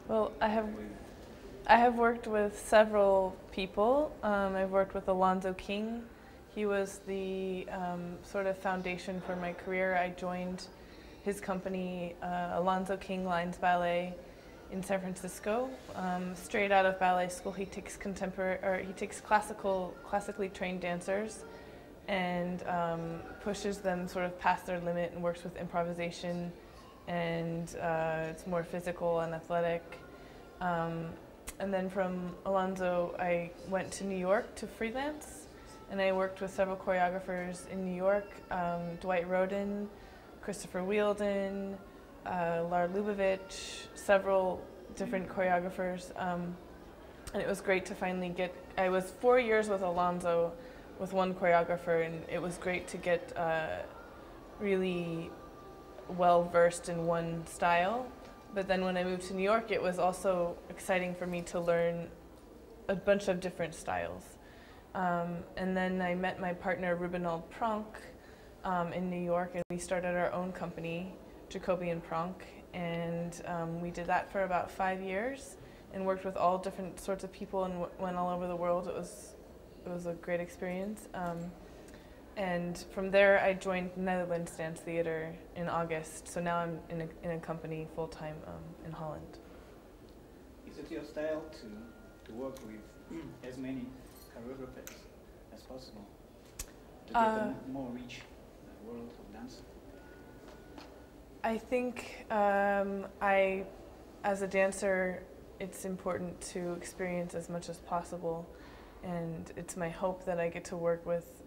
Well, With I have worked with several people. I've worked with Alonzo King. He was the sort of foundation for my career. I joined his company, Alonzo King Lines Ballet, in San Francisco. Straight out of ballet school, he takes classically trained dancers, and pushes them sort of past their limit and works with improvisation, and it's more physical and athletic. Um, and then from Alonzo, I went to New York to freelance, and I worked with several choreographers in New York: Dwight Roden, Christopher Wheeldon, Lar Lubavitch, several different choreographers. And it was great to finally get. I was 4 years with Alonzo, with one choreographer, and it was great to get really well versed in one style. But then when I moved to New York, it was also exciting for me to learn a bunch of different styles. And then I met my partner Rubenald Pronk in New York, and we started our own company, Jacoby and Pronk, and we did that for about 5 years and worked with all different sorts of people and went all over the world. It was a great experience. And from there, I joined Netherlands Dance Theater in August. So now I'm in a company full time in Holland. is it your style to work with as many choreographers as possible to get more reach in the world of dance? I think as a dancer, it's important to experience as much as possible, and it's my hope that I get to work with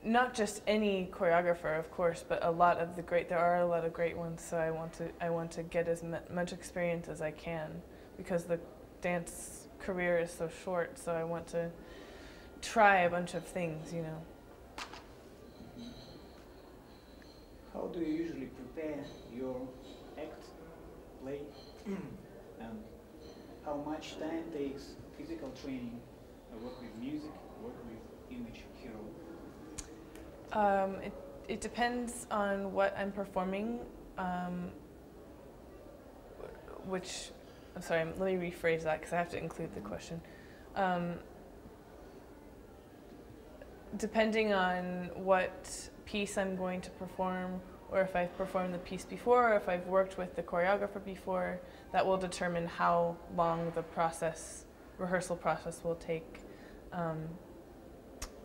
not just any choreographer, of course, but there are a lot of great ones. So I want to get as much experience as I can, because the dance career is so short. So I want to try a bunch of things, you know. How do you usually prepare your act, play, and how much time takes physical training? Work with music, work with image hero. It depends on what I'm performing, which, I'm sorry, let me rephrase that because I have to include the question. Depending on what piece I'm going to perform, or if I've performed the piece before, or if I've worked with the choreographer before, that will determine how long the rehearsal process will take.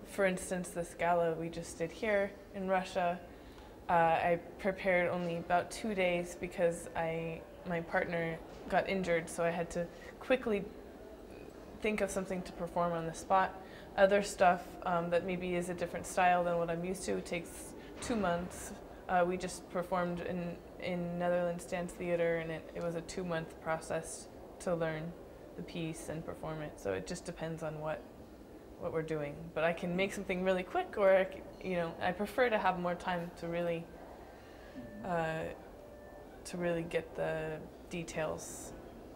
For instance, this gala we just did here in Russia, I prepared only about 2 days because my partner got injured, so I had to quickly think of something to perform on the spot. Other stuff that maybe is a different style than what I'm used to takes 2 months. We just performed in Netherlands Dance Theater, and it was a 2-month process to learn the piece and perform it. So it just depends on what we're doing. But I can make something really quick, or I prefer to have more time to really get the details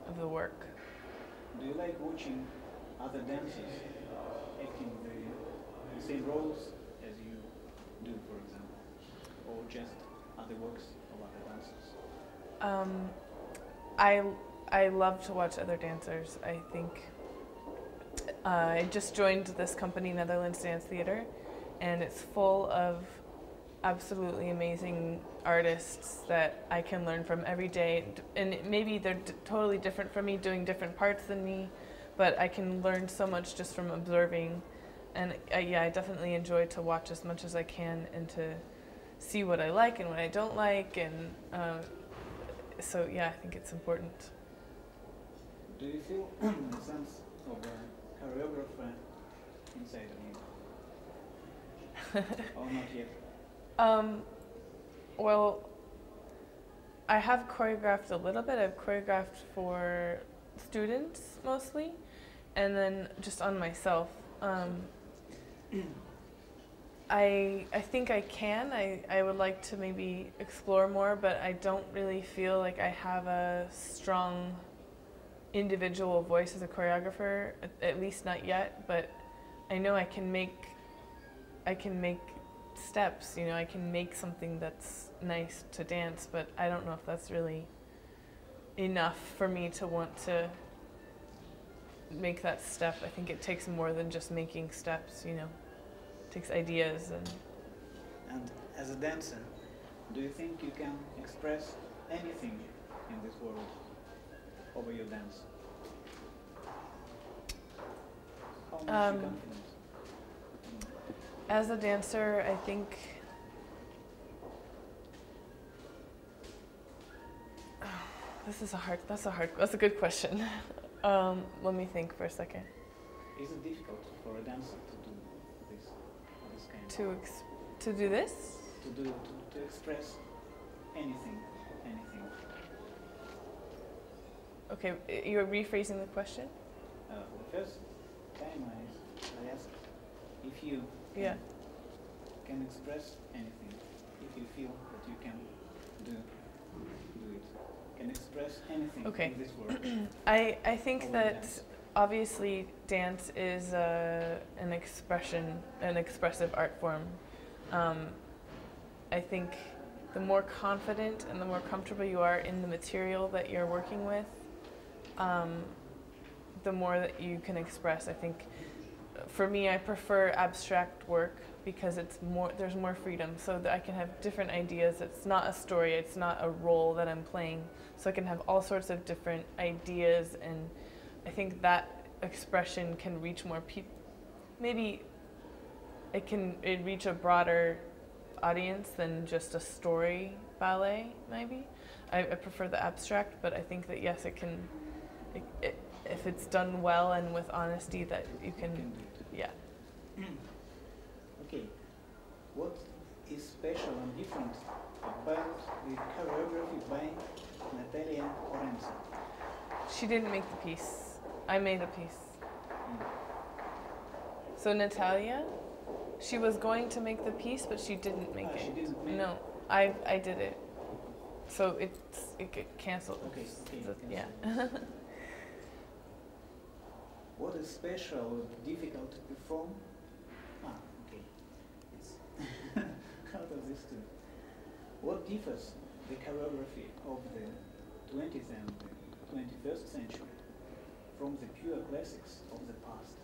of the work. Do you like watching other dancers acting the same roles as you do, for example, or just other works of other dancers? I love to watch other dancers. I think I just joined this company, Netherlands Dance Theater, and it's full of absolutely amazing artists that I can learn from every day. And maybe they're totally different from me, doing different parts than me, but I can learn so much just from observing. And I definitely enjoy to watch as much as I can and to see what I like and what I don't like. And so I think it's important. Do you feel a sense of a choreographer inside of you? Or not yet? Well, I have choreographed a little bit. I've choreographed for students mostly, and then just on myself. I think I can. I would like to maybe explore more, but I don't really feel like I have a strong individual voice as a choreographer, at least not yet. But I know I can make steps. I can make something that's nice to dance, but I don't know if that's really enough for me to want to make that step. I think it takes more than just making steps, you know. It takes ideas and And as a dancer, do you think you can express anything in this world over your dance? How much you confident? as a dancer, I think that's a good question. Let me think for a second. Is it difficult for a dancer to do this kind To do this? to express anything? Okay, you're rephrasing the question? The first time I asked if you Yeah. can express anything, if you feel that you can do it, can express anything Okay. in this world. I think Over that dance. obviously dance is an expressive art form. I think the more confident and the more comfortable you are in the material that you're working with, the more that you can express. I think for me, I prefer abstract work because there's more freedom, so that I can have different ideas. It's not a story, it's not a role that I'm playing, so I can have all sorts of different ideas, and I think that expression can reach more people. Maybe it reach a broader audience than just a story ballet, maybe. I prefer the abstract, but I think that yes, it can, if it's done well and with honesty, that you can, do it. yeah. Okay, what is special and different about the choreography by Natalia Orenza? She didn't make the piece. I made a piece. Mm. So Natalia, she was going to make the piece, but she didn't make it. She didn't make No, I did it. So it got canceled. Okay, Yeah. What is special or difficult to perform? Okay. How does this do? What differs the choreography of the 20th and the 21st century from the pure classics of the past?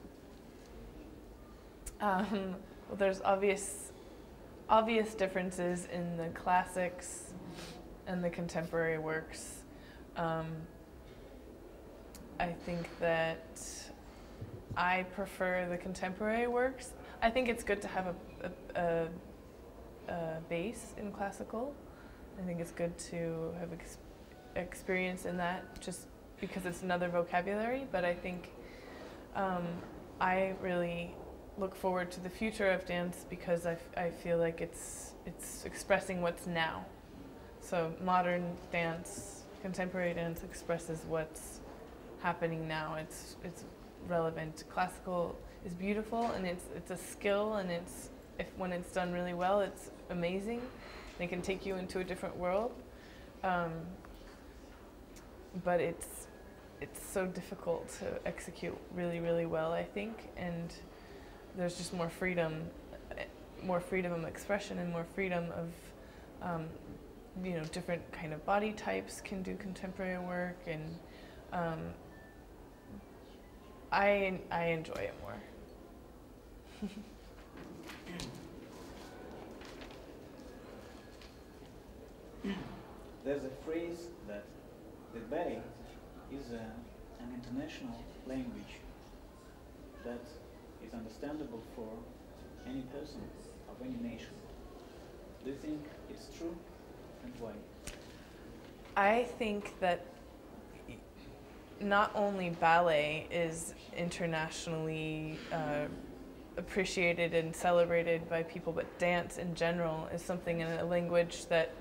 Well, there's obvious differences in the classics and the contemporary works. I think that I prefer the contemporary works. I think it's good to have a base in classical. I think it's good to have experience in that just because it's another vocabulary, but I think I really look forward to the future of dance because I feel like it's expressing what's now. So modern dance, contemporary dance expresses what's happening now. It's relevant. Classical is beautiful and it's a skill, and when it's done really well, it's amazing. It can take you into a different world. But it's so difficult to execute really, really well, I think, and there's just more freedom of expression and more freedom of different kind of body types can do contemporary work, and I enjoy it more. There's a phrase that the ballet is an international language that is understandable for any person of any nation. Do you think it's true, and why? I think that not only ballet is internationally appreciated and celebrated by people, but dance in general is something in a language that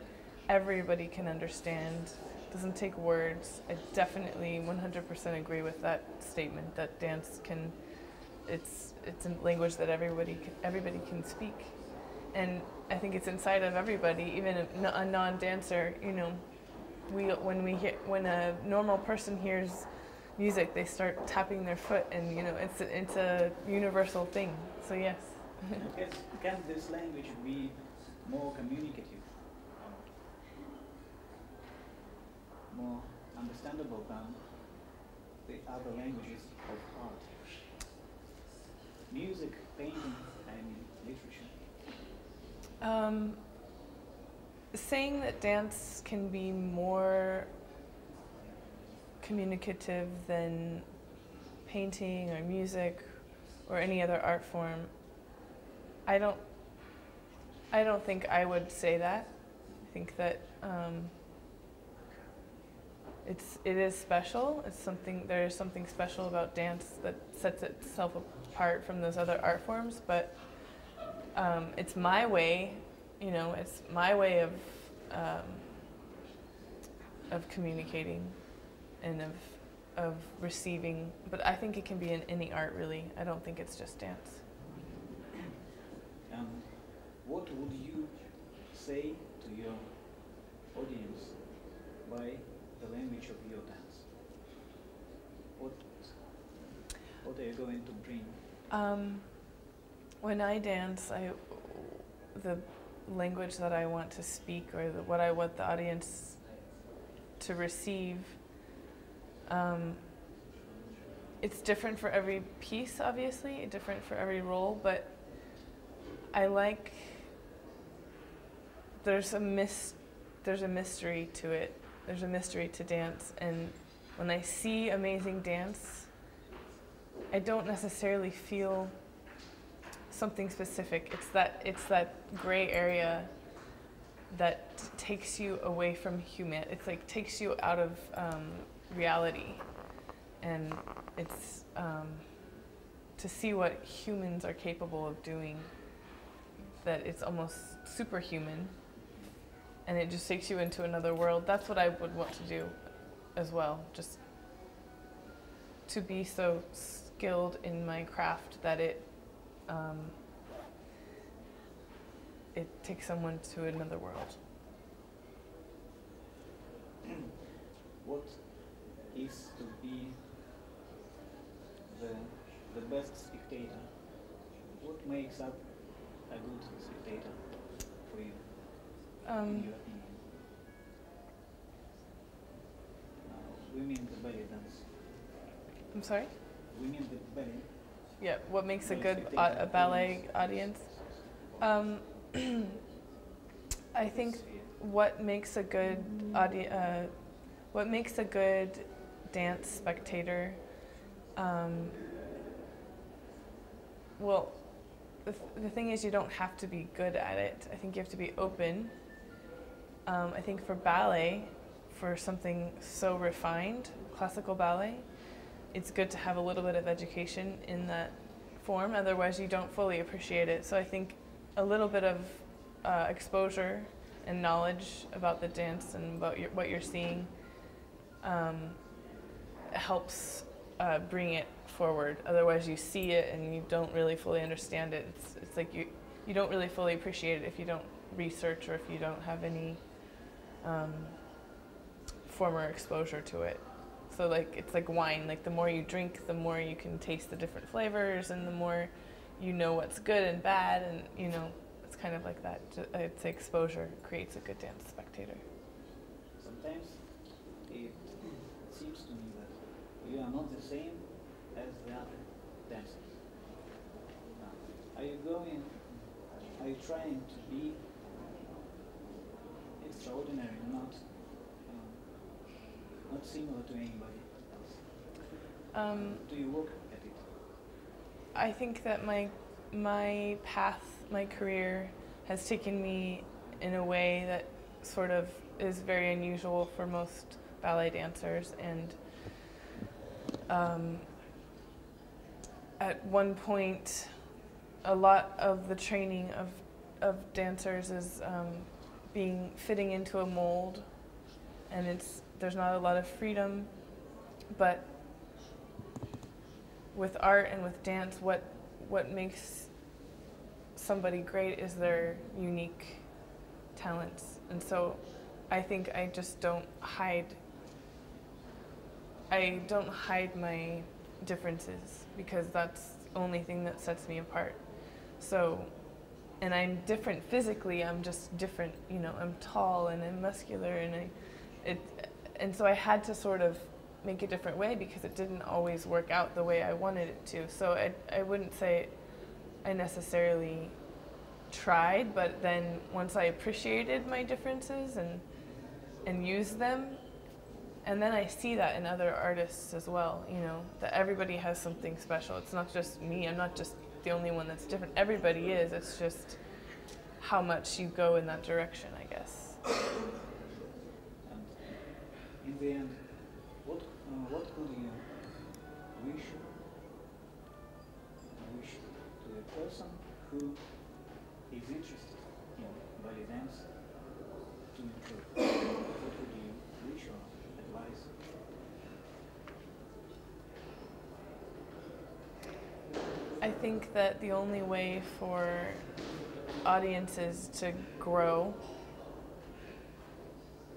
everybody can understand. Doesn't take words. I definitely 100% agree with that statement that dance can. It's a language that everybody can speak, and I think it's inside of everybody, even a non-dancer. When a normal person hears music, they start tapping their foot, and it's a universal thing. So yes. Can this language be more communicative, more understandable than the other languages of art? Music, painting, and literature. Saying that dance can be more communicative than painting or music or any other art form, I don't think I would say that. I think that it is special. There is something special about dance that sets itself apart from those other art forms, but it's my way, it's my way of communicating and of receiving, but I think it can be in any art, really. I don't think it's just dance. What would you say to your audience by the language of your dance? What are you going to bring? When I dance, the language that I want to speak, or what I want the audience to receive, it's different for every piece, obviously, different for every role, but I like, there's a mystery to it. There's a mystery to dance, and when I see amazing dance, I don't necessarily feel something specific. It's that gray area that takes you away from human. It's like takes you out of reality, and it's to see what humans are capable of doing. That it's almost superhuman, and it just takes you into another world. That's what I would want to do as well, just to be so skilled in my craft that it takes someone to another world. What is to be the best spectator? What makes up a good spectator for you, in your opinion? We mean the belly dance. I'm sorry? We mean the belly. Yeah, what makes a good spectator ballet audience? I think what makes a good dance spectator, well, the thing is, you don't have to be good at it. I think you have to be open. I think for ballet, for something so refined, classical ballet, it's good to have a little bit of education in that form, otherwise you don't fully appreciate it. So I think a little bit of exposure and knowledge about the dance and about what you're seeing helps bring it forward. Otherwise you see it and you don't really fully understand it. It's like you don't really fully appreciate it if you don't research or if you don't have any former exposure to it. So like it's like wine, like the more you drink, the more you can taste the different flavors, and the more you know what's good and bad, and it's kind of like that. It's exposure creates a good dance spectator. Sometimes it seems to me that you are not the same as the other dancers. Are you trying to be extraordinary, not similar to anybody else? Do you work at it? I think that my path, my career has taken me in a way that sort of is very unusual for most ballet dancers, and at one point a lot of the training of dancers is fitting into a mold, and there's not a lot of freedom. But with art and with dance, what makes somebody great is their unique talents. And so I think I just don't hide my differences, because that's the only thing that sets me apart. So, and I'm different physically, I'm just different, I'm tall and I'm muscular, and and so I had to sort of make a different way because it didn't always work out the way I wanted it to. So I wouldn't say I necessarily tried, but then once I appreciated my differences and used them, and then I see that in other artists as well, you know, that everybody has something special. It's not just me, I'm not just the only one that's different. Everybody is, it's just how much you go in that direction, I guess. And in the end, what could you wish to a person who is interested in belly dance to improve? What would you wish or advise? I think that the only way for audiences to grow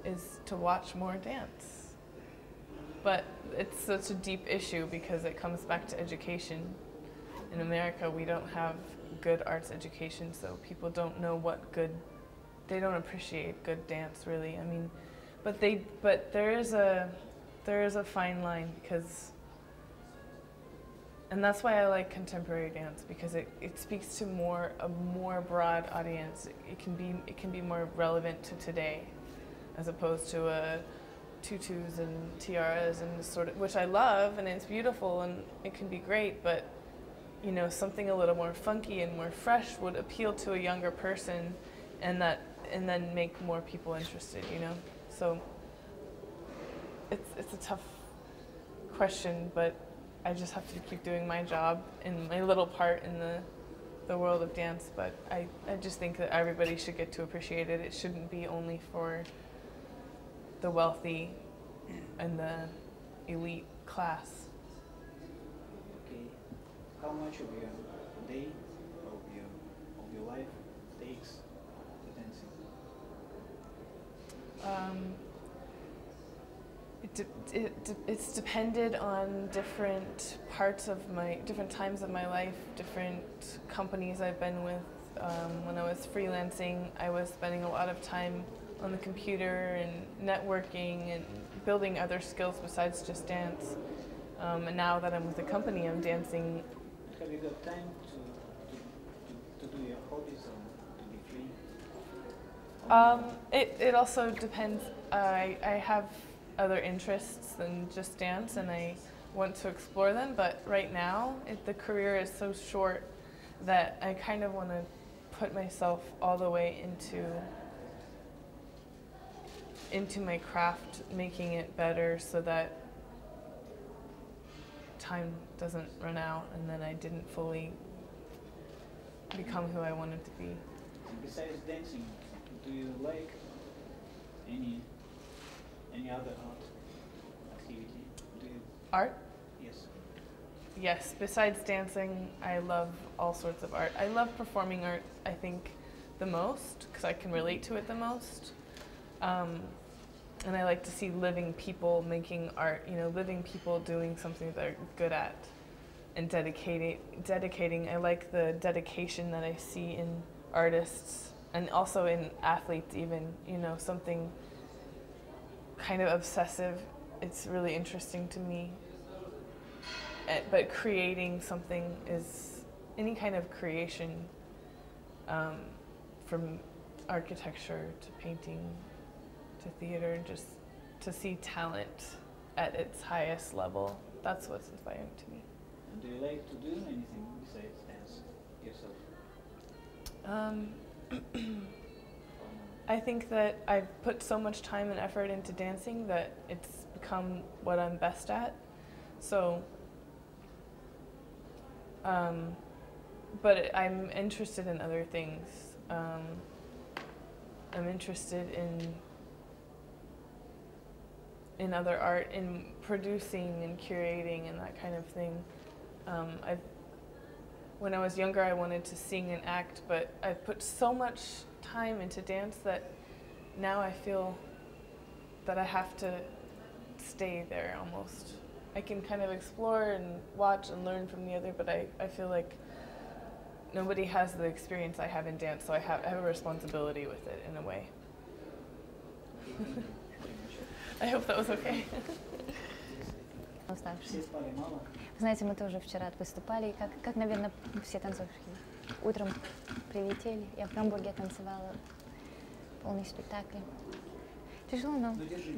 is to watch more dance. But it's such a deep issue because it comes back to education. In America, we don't have good arts education, so people don't know they don't appreciate good dance, really. I mean, but there is a fine line because, and that's why I like contemporary dance, because it speaks to a more broad audience. It can be more relevant to today, as opposed to tutus and tiaras and sort of, which I love and it's beautiful and it can be great, but you know, something a little more funky and more fresh would appeal to a younger person, and then make more people interested, you know. So it's a tough question, but I just have to keep doing my job and my little part in the world of dance. But I just think that everybody should get to appreciate it. It shouldn't be only for the wealthy and the elite class. Okay, how much of your day, of your life takes to dancing? It's depended on different times of my life, different companies I've been with. When I was freelancing, I was spending a lot of time on the computer and networking and building other skills besides just dance. And now that I'm with the company, I'm dancing. Have you got time to do your hobbies or to be free? It also depends. I have other interests than just dance, and I want to explore them. But right now, the career is so short that I kind of want to put myself all the way into my craft, making it better so that time doesn't run out and then I didn't fully become who I wanted to be. Besides dancing, do you like any other art activity? Art? Yes. Yes, besides dancing, I love all sorts of art. I love performing art, I think, the most, because I can relate to it the most. And I like to see living people making art, you know, living people doing something they're good at and dedicating. I like the dedication that I see in artists and also in athletes even, you know, something kind of obsessive. It's really interesting to me. But creating something is any kind of creation, from architecture to painting to theater, just to see talent at its highest level. That's what's inspiring to me. And do you like to do anything besides dance yourself? I think that I've put so much time and effort into dancing that it's become what I'm best at. So, but I'm interested in other things. I'm interested in other art, in producing and curating and that kind of thing. When I was younger, I wanted to sing and act, but I've put so much time into dance that now I feel that I have to stay there almost. I can kind of explore and watch and learn from the other, but I feel like nobody has the experience I have in dance, so I have a responsibility with it in a way. I hope that was okay. Уставшие. Все спали мало. Знаете, мы тоже вчера выступали, как, наверное, все танцовщики. Утром прилетели, я в Гамбурге танцевала полный спектакль. Тяжело, но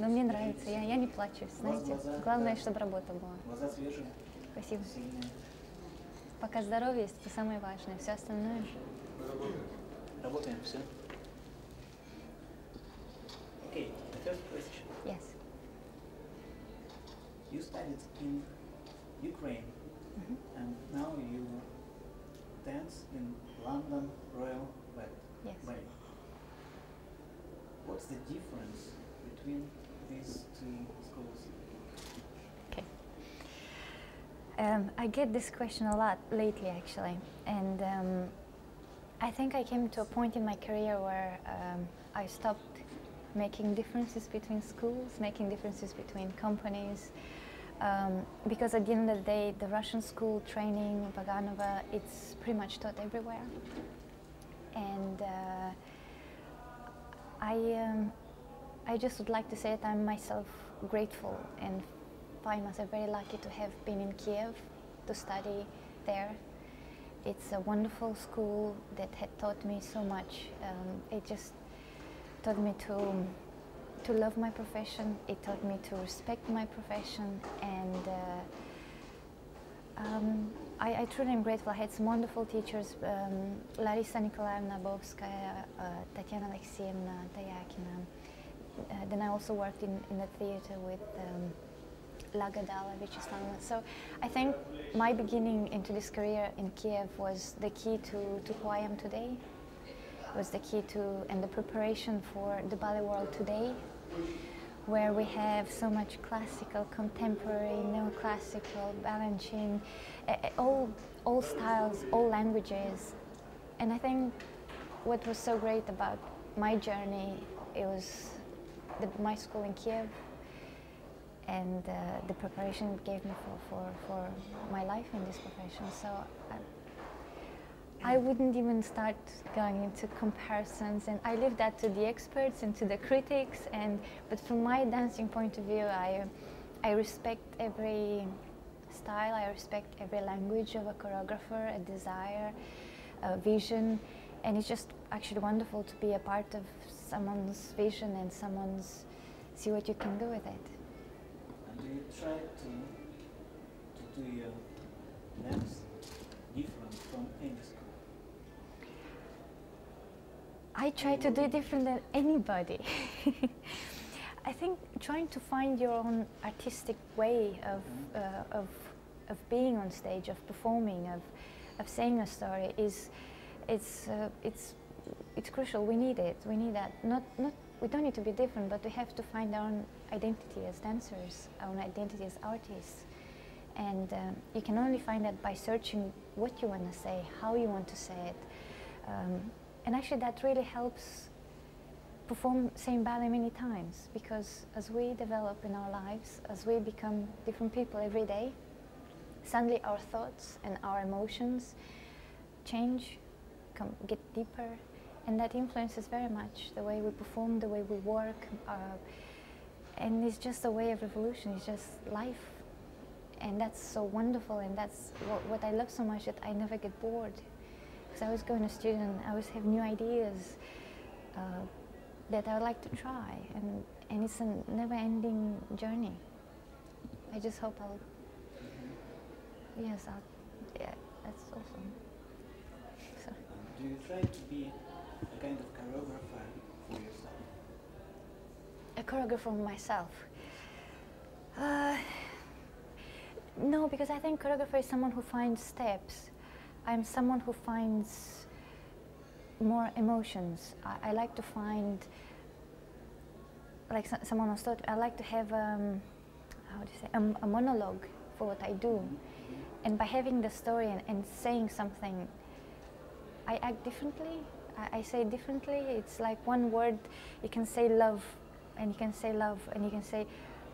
мне нравится, я не плачу, знаете. Главное, чтобы работа была. Глаза свежие, Спасибо. сильные. Пока здоровье есть, это самое важное, все остальное. Работаем, все. Okay, the first question. Yes. You studied in Ukraine, and now you dance in London Royal Yes. Ballet. What's the difference between these two schools? Okay. I get this question a lot lately, actually, and I think I came to a point in my career where I stopped making differences between schools, making differences between companies, because at the end of the day, the Russian school training, Vaganova, it's pretty much taught everywhere, and I just would like to say that I'm myself grateful and find myself very lucky to have been in Kiev to study there. It's a wonderful school that had taught me so much. It just taught me to love my profession. It taught me to respect my profession, and I truly am grateful. I had some wonderful teachers, Larisa Nikolaevna Bovskaya, Tatiana Alexievna Tayakina. Then I also worked in the theater with Lagadala Vyacheslava. So I think my beginning into this career in Kiev was the key to who I am today. Was the key to, and the preparation for the ballet world today, where we have so much classical, contemporary, neoclassical, Balanchine, all styles, all languages. And I think what was so great about my journey, it was my school in Kiev, and the preparation it gave me for my life in this profession. So I wouldn't even start going into comparisons, and I leave that to the experts and to the critics. But from my dancing point of view, I respect every style. I respect every language of a choreographer, a desire, a vision, and it's just actually wonderful to be a part of someone's vision and someone's see what you can do with it. And do you try to do your dance different from any school? I try to do it different than anybody. I think trying to find your own artistic way of being on stage, of performing, of saying a story it's crucial. We need it. We need that. We don't need to be different, but we have to find our own identity as dancers, our own identity as artists. And you can only find that by searching what you want to say, how you want to say it. And actually that really helps perform same ballet many times, because as we develop in our lives, as we become different people every day, suddenly our thoughts and our emotions change, get deeper, and that influences very much the way we perform, the way we work, and it's just a way of evolution, it's just life. And that's so wonderful, and that's what I love so much, that I never get bored. Because I always go in a studio and I always have new ideas that I would like to try, and it's a never-ending journey. I just hope yeah, that's awesome. So. Do you try to be a kind of choreographer for yourself? A choreographer myself? No, because I think choreographer is someone who finds steps. I'm someone who finds more emotions. I like to find, like someone else thought, I like to have, how do you say, a monologue for what I do. And by having the story and saying something, I act differently. I say differently. It's like one word, you can say love, and you can say love, and you can say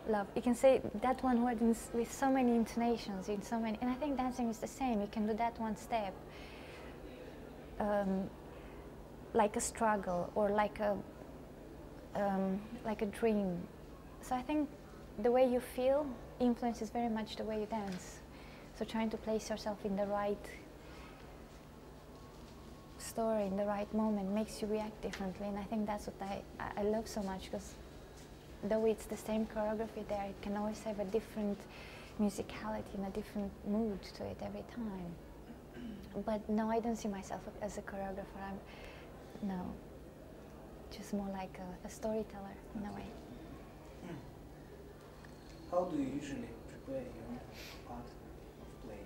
love. You can say that one word with so many intonations, in so many, and I think dancing is the same. You can do that one step, like a struggle or like a dream, So I think the way you feel influences very much the way you dance. So trying to place yourself in the right story, in the right moment, makes you react differently. And I think that's what I love so much, because though it's the same choreography there, it can always have a different musicality and a different mood to it every time. But no, I don't see myself as a choreographer. No, just more like a storyteller in a way. How do you usually prepare your part of play?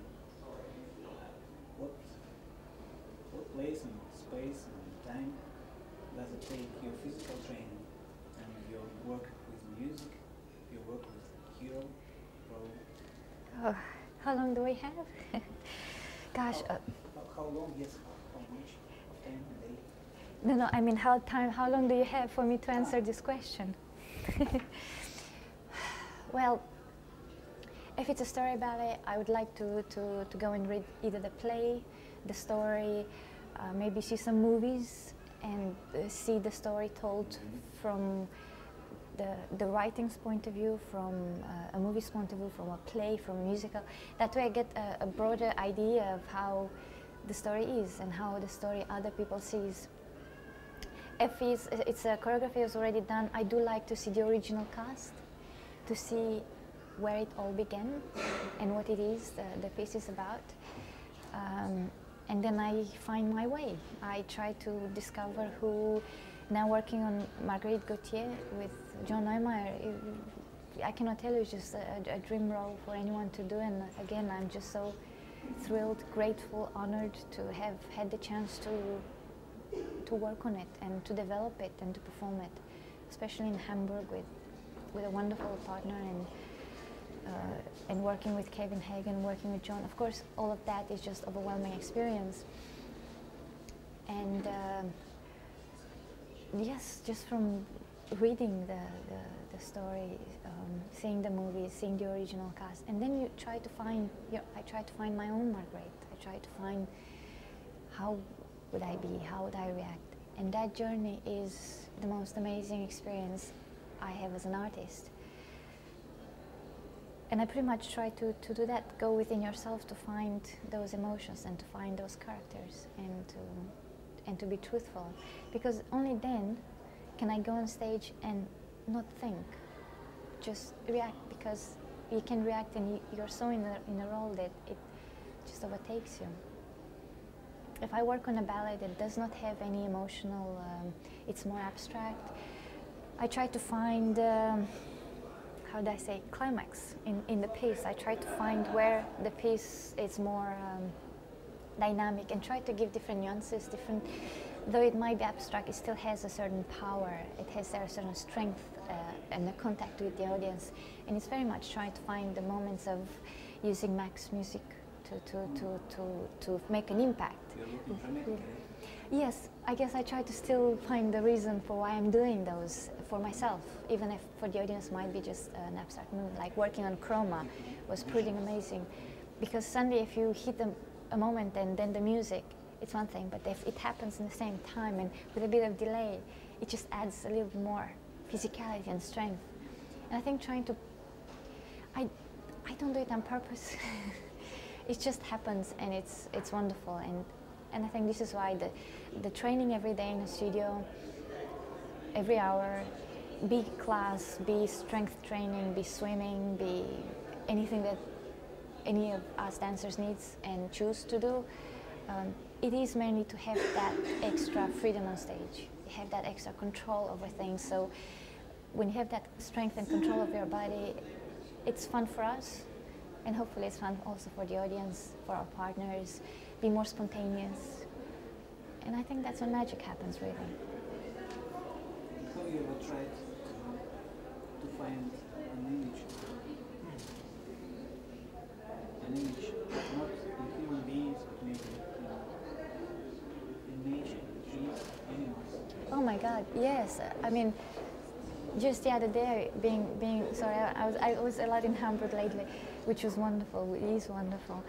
What place and space and time does it take your physical training and your work with music, your work with hero, role? Oh, how long do we have? Gosh. How long? Yes. How much of time a day? No. I mean, how long do you have for me to answer this question? Well, if it's a story ballet, I would like to go and read either the play, the story, maybe see some movies and see the story told from the writing's point of view, from a movie's point of view, from a play, from a musical. That way I get a broader idea of how the story is and how the story other people sees. If it's a choreography is already done, I do like to see the original cast, to see where it all began and what it is the piece is about. And then I find my way. I try to discover who, now working on Marguerite Gauthier with John Neumeier, I cannot tell you, it's just a dream role for anyone to do. And again, I'm just so thrilled, grateful, honored to have had the chance to work on it and to develop it and to perform it, especially in Hamburg with a wonderful partner, and working with Kevin Hagen, working with John. Of course, all of that is just overwhelming experience. And yes, just from reading the story, seeing the movies, seeing the original cast, and then you try to find. I try to find my own Marguerite. I try to find how would I be, how would I react, and that journey is the most amazing experience I have as an artist. And I pretty much try to do that, go within yourself to find those emotions and to find those characters and to be truthful. Because only then can I go on stage and not think, just react, because you can react and you're so in a role that it just overtakes you. If I work on a ballet that does not have any emotional, it's more abstract, I try to find how do I say, climax in the piece. I try to find where the piece is more dynamic and try to give different nuances, though it might be abstract, it still has a certain power, it has a certain strength and a contact with the audience. And it's very much trying to find the moments of using Mach's music to make an impact. Yes, I guess I try to still find the reason for why I'm doing those for myself, even if for the audience might be just an abstract move. Like working on Chroma was pretty amazing, because suddenly if you hit a moment and then the music, it's one thing, but if it happens in the same time and with a bit of delay, it just adds a little bit more physicality and strength. And I think I don't do it on purpose. It just happens, and it's wonderful. And I think this is why the training every day in the studio, every hour, be class, be strength training, be swimming, be anything that any of us dancers needs and choose to do, it is mainly to have that extra freedom on stage. You have that extra control over things. So when you have that strength and control of your body, it's fun for us, and hopefully it's fun also for the audience, for our partners. Be more spontaneous, and I think that's when magic happens, really. Have you ever tried to find an image, not in human beings, but maybe in nature, trees, animals? Oh my God, yes. I mean, just the other day, I was a lot in Hamburg lately, which was wonderful. It is wonderful.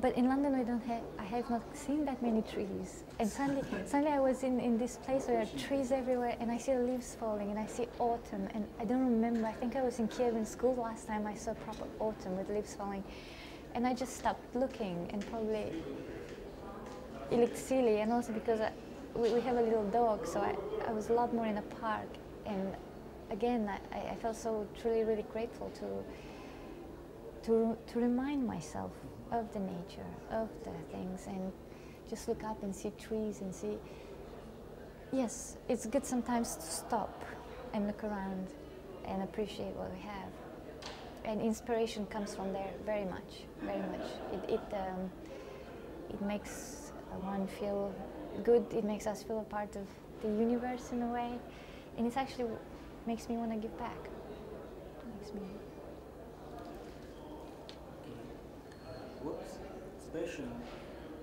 but in London we don't have, I have not seen that many trees. And suddenly I was in this place where there are trees everywhere, and I see the leaves falling, and I see autumn, and I don't remember, I think I was in Kiev in school last time I saw proper autumn with leaves falling. And I just stopped looking, and probably it looked silly, and also because we have a little dog, so I was a lot more in the park. And again, I felt so truly, really grateful to remind myself of the nature, of the things, and just look up and see trees and see. Yes, it's good sometimes to stop and look around and appreciate what we have. And inspiration comes from there very much, very much. It makes one feel good. It makes us feel a part of the universe in a way, and it actually makes me want to give back. It makes me. What's special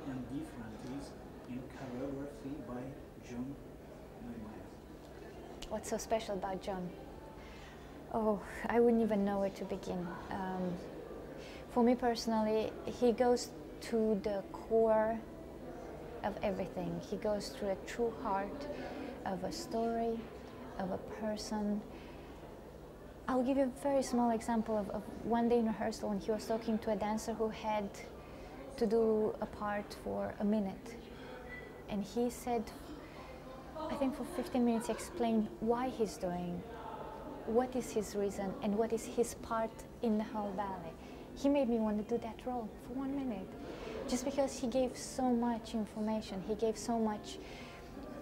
and different is in choreography by John Neumeier? What's so special about John? Oh, I wouldn't even know where to begin. For me personally, he goes to the core of everything. He goes through the true heart of a story, of a person. I'll give you a very small example of one day in rehearsal when he was talking to a dancer who had to do a part for a minute. And he said, I think for 15 minutes he explained why he's doing, what is his reason, and what is his part in the whole ballet. He made me want to do that role for 1 minute, just because he gave so much information, he gave so much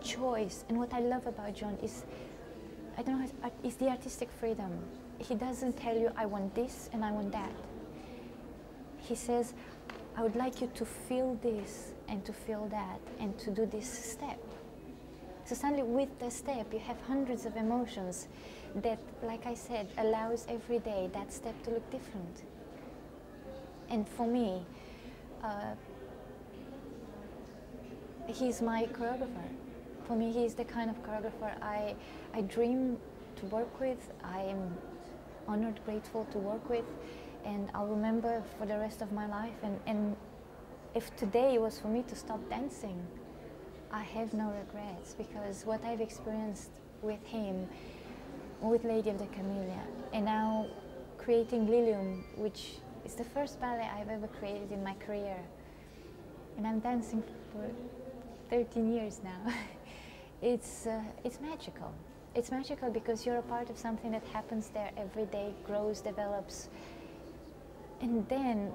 choice. And what I love about John is, I don't know, is the artistic freedom. He doesn't tell you, I want this and I want that. He says, I would like you to feel this and to feel that and to do this step. So suddenly with the step, you have hundreds of emotions that, like I said, allows every day that step to look different. And for me, he's my choreographer. For me, he's the kind of choreographer I dream to work with. I am honored, grateful to work with, and I'll remember for the rest of my life. And if today was for me to stop dancing, I have no regrets, because what I've experienced with him, with Lady of the Camellia, and now creating Lilium, which is the first ballet I've ever created in my career. And I'm dancing for 13 years now. It's magical. It's magical because you're a part of something that happens there every day, grows, develops. And then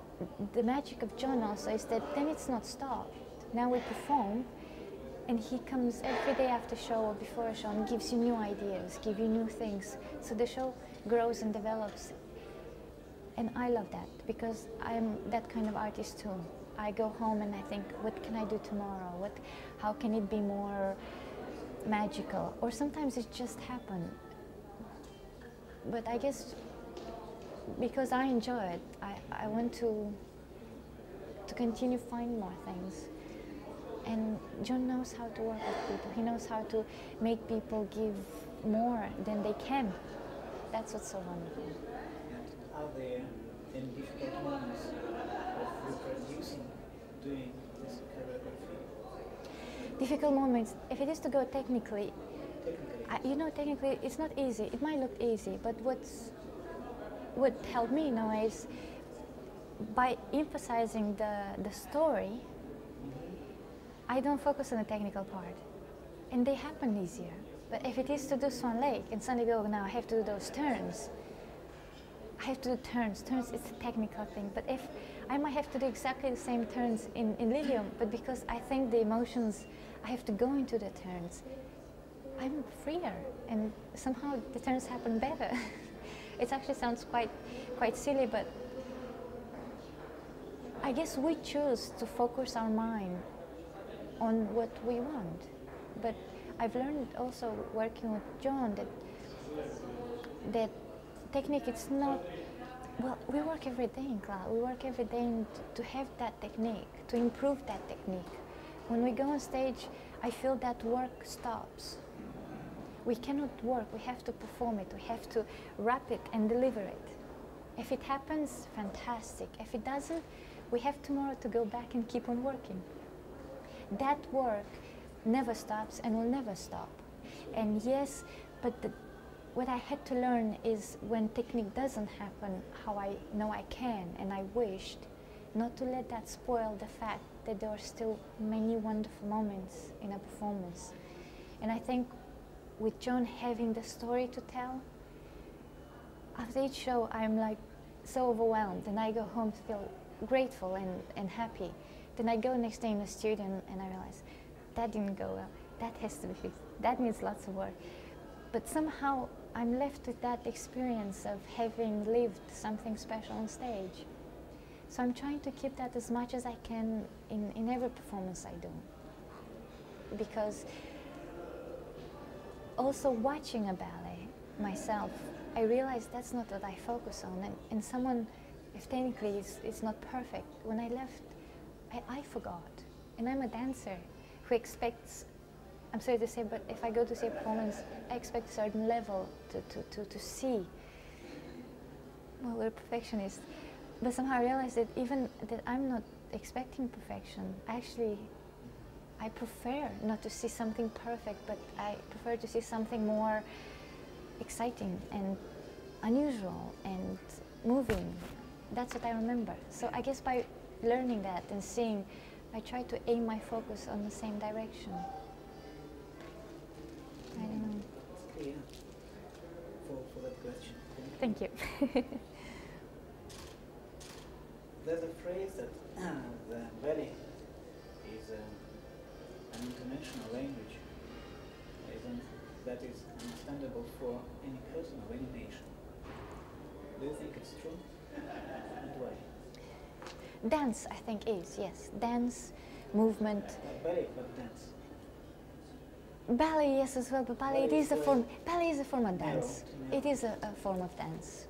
the magic of John also is that then it's not stopped. Now we perform, and he comes every day after show or before a show and gives you new ideas, gives you new things. So the show grows and develops. And I love that, because I'm that kind of artist too. I go home and I think, what can I do tomorrow? How can it be more magical? Or sometimes it just happens. But I guess because I enjoy it, I want to continue find more things. And John knows how to work with people. He knows how to make people give more than they can. That's what's so wonderful. Are there any difficult moments of reproducing, doing this choreography? Difficult moments, if it is to go technically, technically it's not easy. It might look easy, but what helped me now is by emphasizing the story, I don't focus on the technical part, and they happen easier. But if it is to do Swan Lake and suddenly go, now I have to do those turns, I have to do turns, it's a technical thing. But if I might have to do exactly the same turns in Lilium, but because I think the emotions, I have to go into the turns, I'm freer, and somehow the turns happen better. It actually sounds quite silly, but I guess we choose to focus our mind on what we want. But I've learned also working with John that technique, it's not, well, we work every day in class. We work every day to have that technique, to improve that technique. When we go on stage, I feel that work stops. We cannot work, we have to perform it, we have to wrap it and deliver it. If it happens, fantastic. If it doesn't, we have tomorrow to go back and keep on working. That work never stops and will never stop. And yes, but what I had to learn is when technique doesn't happen how I know I can and I wished, not to let that spoil the fact that there are still many wonderful moments in a performance. And I think with John having the story to tell, after each show I'm like so overwhelmed, and I go home to feel grateful and happy. Then I go next day in the studio and I realize that didn't go well, that has to be fixed, that needs lots of work. But somehow I'm left with that experience of having lived something special on stage. So I'm trying to keep that as much as I can in every performance I do. Because also watching a ballet myself, I realized that's not what I focus on. And someone, if technically it's not perfect, when I left, I forgot. And I'm a dancer who expects, I'm sorry to say, but if I go to see a performance, I expect a certain level to see. Well, we're perfectionists. But somehow I realized that even that I'm not expecting perfection. Actually, I prefer not to see something perfect, but I prefer to see something more exciting and unusual and moving. That's what I remember. So I guess by learning that and seeing, I try to aim my focus on the same direction. I don't know. That's clear for that question. Thank you. There's a phrase that the ballet is an international language, that is understandable for any person of any nation. Do you think it's true? And why? Dance, I think, is, yes. Dance, movement. Ballet, but dance. Ballet, yes, as well, but ballet is a form of dance. No. It is a form of dance.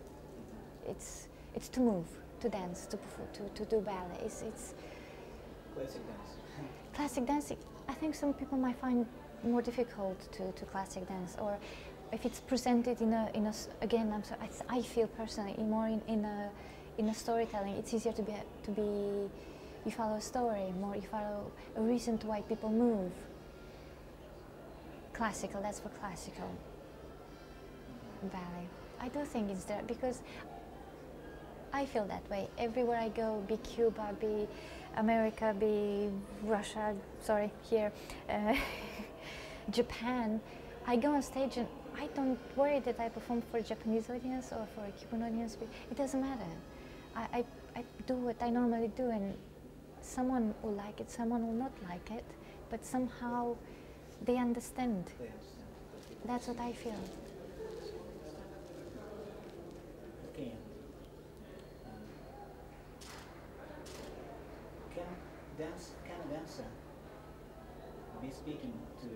It's to move, to dance, to do ballet. It's Classic dance. classic dance. I think some people might find more difficult to classic dance, or if it's presented in a again, I feel personally more in a storytelling. It's easier to be you follow a story more. You follow a reason to why people move. Classical, that's for classical ballet. I do think it's there because I feel that way. Everywhere I go, be Cuba, be America, be Russia, sorry, here, Japan, I go on stage and I don't worry that I perform for a Japanese audience or for a Cuban audience. It doesn't matter. I do what I normally do, and someone will like it, someone will not like it, but somehow they understand. That's what I feel. Okay. Can a dancer be speaking to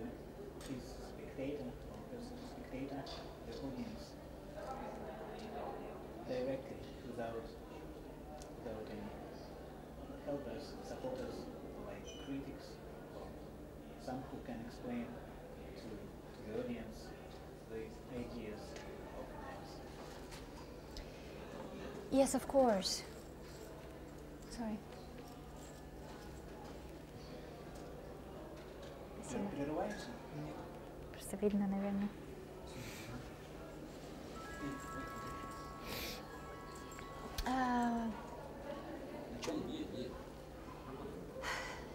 his spectator or person spectator, the audience, directly without any helpers, supporters, like critics, or some who can explain to the audience the ideas of dance? Yes, of course. Sorry. Прерываемся? Просто видно, наверное.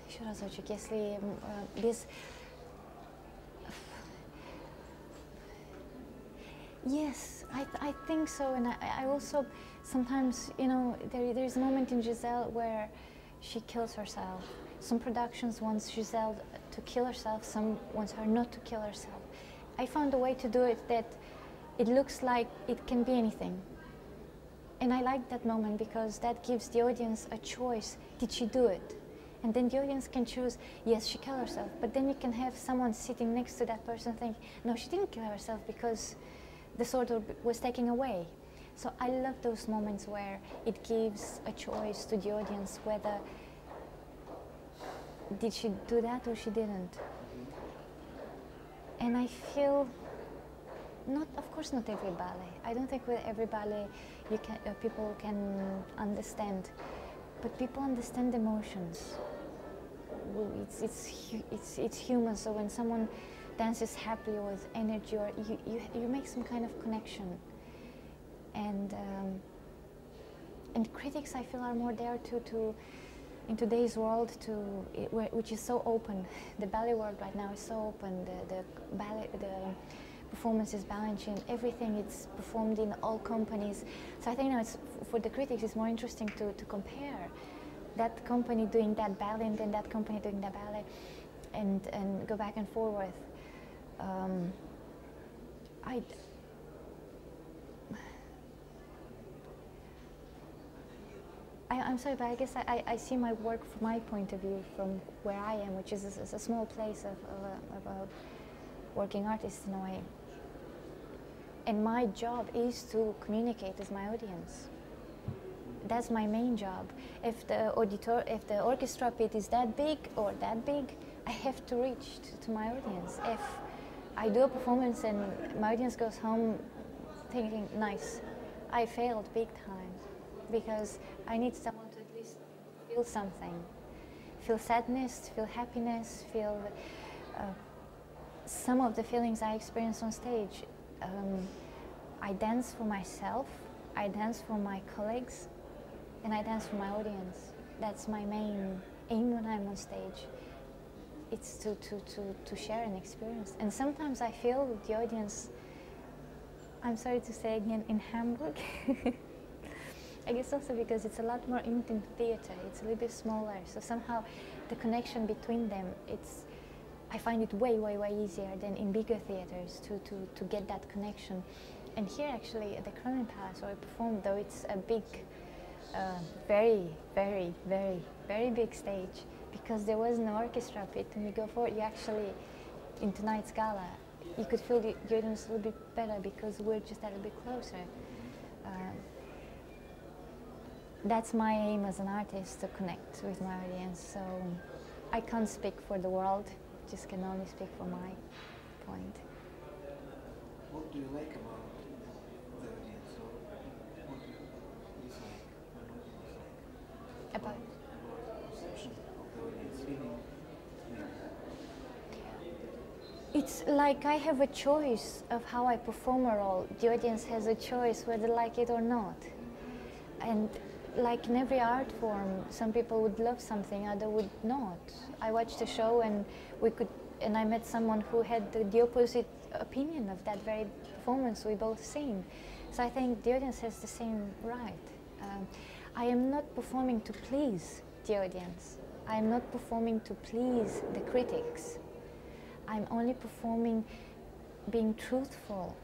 Еще разочек, если без... Yes, I think so, and I also sometimes, you know, there's a moment in Giselle where she kills herself. Some productions want Giselle to kill herself, some want her not to kill herself. I found a way to do it that it looks like it can be anything. And I like that moment because that gives the audience a choice. Did she do it? And then the audience can choose, yes, she killed herself. But then you can have someone sitting next to that person think, no, she didn't kill herself because the sword was taken away. So I love those moments where it gives a choice to the audience whether did she do that or she didn't. And I feel, of course not every ballet. I don't think with every ballet people can understand but people understand emotions. Well, it's human. So when someone dances happily with energy, or you make some kind of connection. And critics, I feel, are more there to in today's world, which is so open. The ballet world right now is so open. The performance is balancing, everything. It's performed in all companies. So I think now for the critics, it's more interesting to compare that company doing that ballet and then that company doing that ballet, and go back and forth. I'm sorry, but I guess I see my work from my point of view, from where I am, which is a small place of a working artist in a way. And my job is to communicate with my audience. That's my main job. If the orchestra pit is that big or that big, I have to reach to my audience. If I do a performance and my audience goes home thinking, nice, I failed big time, because I need someone to at least feel something. Feel sadness, feel happiness, feel some of the feelings I experience on stage. I dance for myself, I dance for my colleagues, and I dance for my audience. That's my main aim when I'm on stage. It's to share an experience. And sometimes I feel with the audience, I'm sorry to say again, in Hamburg. I guess also because it's a lot more intimate theater, it's a little bit smaller, so somehow the connection between them, I find it way easier than in bigger theaters to get that connection. And here actually at the Kronen Palace where I performed, though it's a big, very big stage, because there was no orchestra pit, and you go forward, you actually, in tonight's gala, you could feel the audience a little bit better because we're just a little bit closer. That's my aim as an artist, to connect with my audience. So I can't speak for the world, just can only speak for my point. What do you like about the audience, or what do you dislike or not dislike? About Perception of the audience, feeling. It's like I have a choice of how I perform a role. The audience has a choice whether they like it or not. And like in every art form, some people would love something, others would not. I watched a show and I met someone who had the opposite opinion of that very performance we both seen. So I think the audience has the same right. I am not performing to please the audience. I am not performing to please the critics. I'm only performing being truthful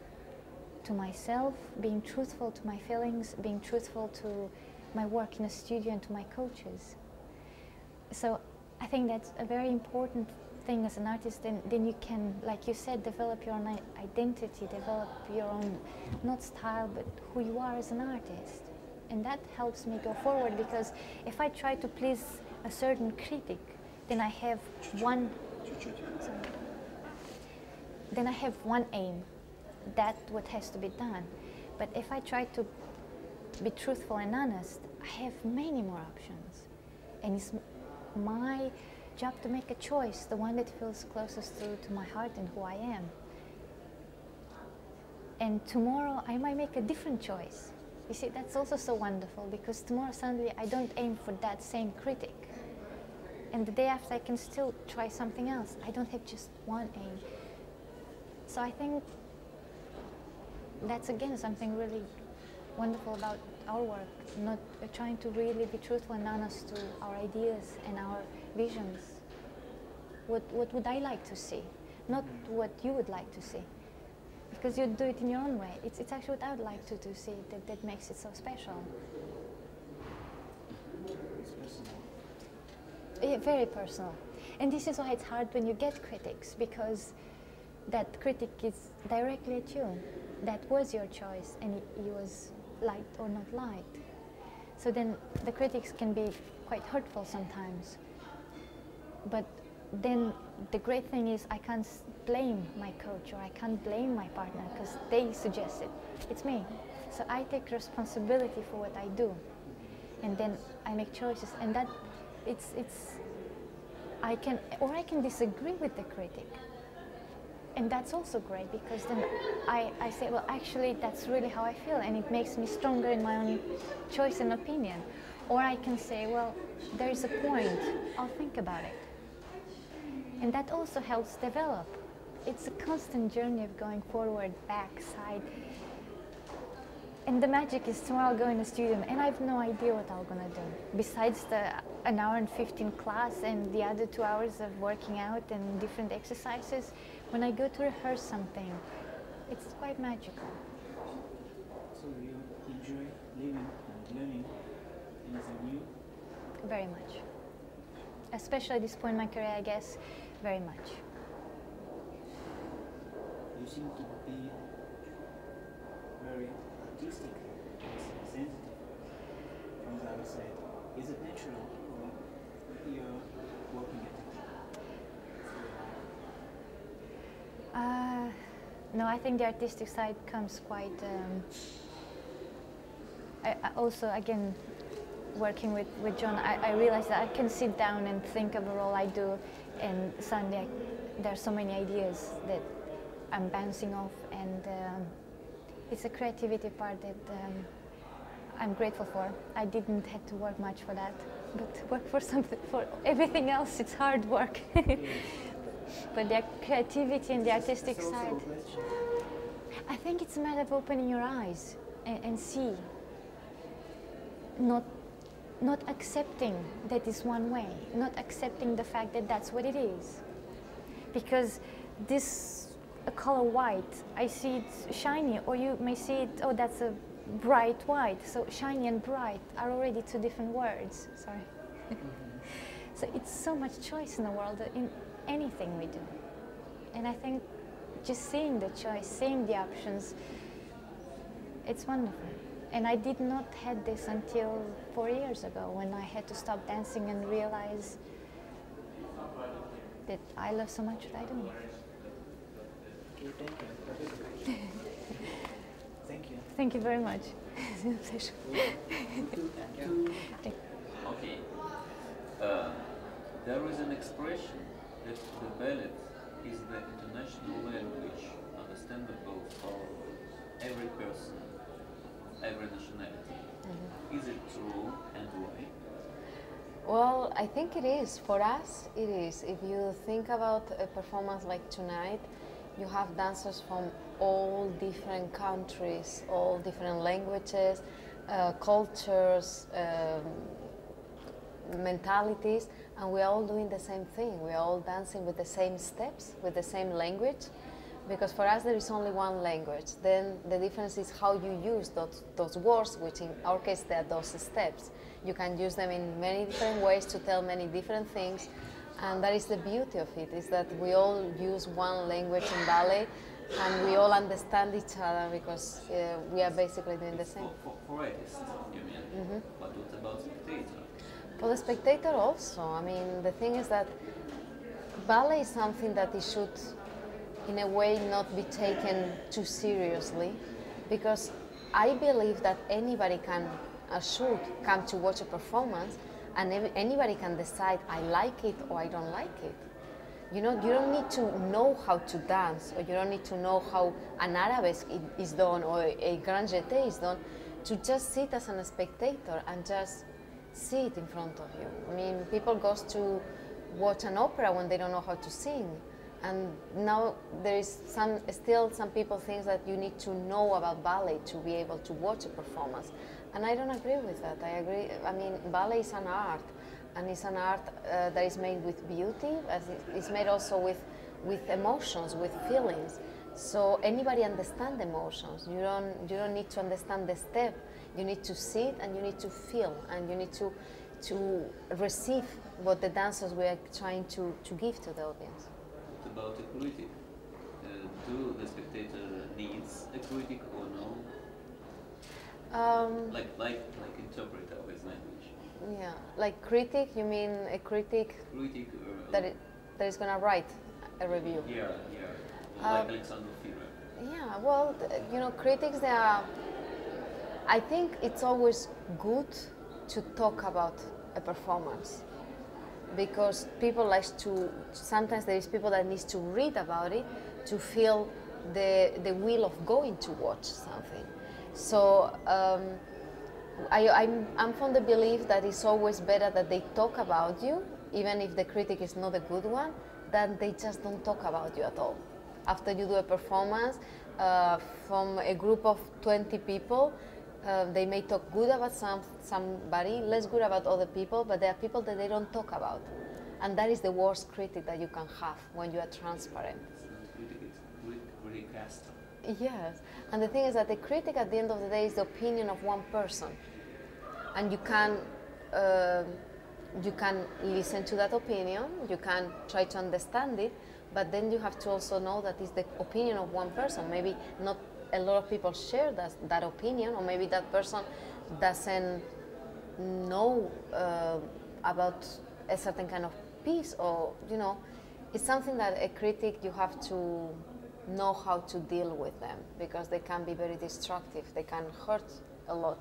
to myself, being truthful to my feelings, being truthful to my work in a studio and to my coaches. So I think that's a very important thing as an artist. Then you can, like you said, develop your own identity, develop your own, not style, but who you are as an artist. And that helps me go forward, because if I try to please a certain critic, then I have one aim. That's what has to be done. But if I try to be truthful and honest, I have many more options. And it's my job to make a choice, the one that feels closest to my heart and who I am. And tomorrow I might make a different choice. You see, that's also so wonderful, because tomorrow suddenly I don't aim for that same critic. And the day after I can still try something else. I don't have just one aim. So I think that's again something really wonderful about our work, not trying to really be truthful and honest to our ideas and our visions. What would I like to see? Not what you would like to see. Because you do it in your own way. It's actually what I would like to see that makes it so special. It's personal. Yeah, very personal. And this is why it's hard when you get critics, because that critic is directly at you. That was your choice, and it was liked or not liked. So then the critics can be quite hurtful sometimes. But then the great thing is I can't blame my coach or I can't blame my partner, because they suggested. It's me. So I take responsibility for what I do. and then I make choices, and that it's I can disagree with the critic, and that's also great, because then I say, well, actually that's really how I feel, and it makes me stronger in my own choice and opinion. Or I can say, well, there is a point, I'll think about it. And that also helps develop. It's a constant journey of going forward, back, side. And the magic is tomorrow I'll go in the studio and I have no idea what I'm gonna do. Besides the an hour and 15 class and the other 2 hours of working out and different exercises, when I go to rehearse something, it's quite magical. So you enjoy living and learning anything new? Very much. Especially at this point in my career, I guess, very much. You seem to be very artistic, sensitive from the other side. Is it natural or you're working at it? No, I think the artistic side comes quite... I also, again, working with John, I realized that I can sit down and think of a role I do, and suddenly there are so many ideas that I'm bouncing off, and it's a creativity part that I'm grateful for. I didn't have to work much for that, but work for something, for everything else, it's hard work. But the creativity and the artistic side, I think it's a matter of opening your eyes and see, not accepting that is one way, not accepting the fact that that's what it is. Because this color white, I see it shiny, or you may see it, oh, that's a bright white. So shiny and bright are already two different words, sorry. So it's so much choice in the world, in anything we do. And I think just seeing the choice, seeing the options, it's wonderful. And I did not have this until 4 years ago, when I had to stop dancing and realize that I love so much what I do. Okay, thank you. Thank you. Thank you very much. Okay. There is an expression that the ballet is the international language, understandable for every person, every nationality. Is it true, and why? Well, I think it is. For us, it is. If you think about a performance like tonight, you have dancers from all different countries, all different languages, cultures, mentalities, and we're all doing the same thing. We're all dancing with the same steps, with the same language, because for us there is only one language. Then the difference is how you use those words, which in our case they are those steps. You can use them in many different ways to tell many different things, and that is the beauty of it, is that we all use one language in ballet, and we all understand each other, because we are basically doing the same. For artists, you mean? But what about spectator? For the spectator also, I mean, the thing is that ballet is something that it should, in a way, not be taken too seriously, because I believe that anybody can, should come to watch a performance, and anybody can decide, I like it or I don't like it. You know, you don't need to know how to dance, or you don't need to know how an arabesque is done or a grand jeté is done, to just sit as a spectator and just see it in front of you. I mean, people go to watch an opera when they don't know how to sing. And now there is still some people think that you need to know about ballet to be able to watch a performance. And I don't agree with that. I agree, I mean, ballet is an art, and it's an art that is made with beauty, as it's made also with emotions, with feelings. So anybody understands emotions. You don't need to understand the step. You need to see it, and you need to feel, and you need to receive what the dancers were trying to give to the audience. About a critic, do the spectator needs a critic or no? Like interpreter with language. Yeah, like critic. You mean a critic? Critic that is gonna write a review. Yeah. Like Alexander Führer. Yeah. Well, you know, critics. They are. I think it's always good to talk about a performance, because people like to, sometimes there is people that needs to read about it to feel the will of going to watch something. So I'm from the belief that it's always better that they talk about you, even if the critic is not a good one, than they just don't talk about you at all. After you do a performance, from a group of 20 people, they may talk good about somebody, less good about other people, but there are people that they don't talk about. And that is the worst critic that you can have when you are transparent. Yes, and the thing is that the critic at the end of the day is the opinion of one person. And you can listen to that opinion, you can try to understand it, but then you have to also know that it's the opinion of one person. Maybe not a lot of people share that opinion, or maybe that person doesn't know about a certain kind of piece, or, you know, it's something that a critic, you have to know how to deal with them, because they can be very destructive, they can hurt a lot.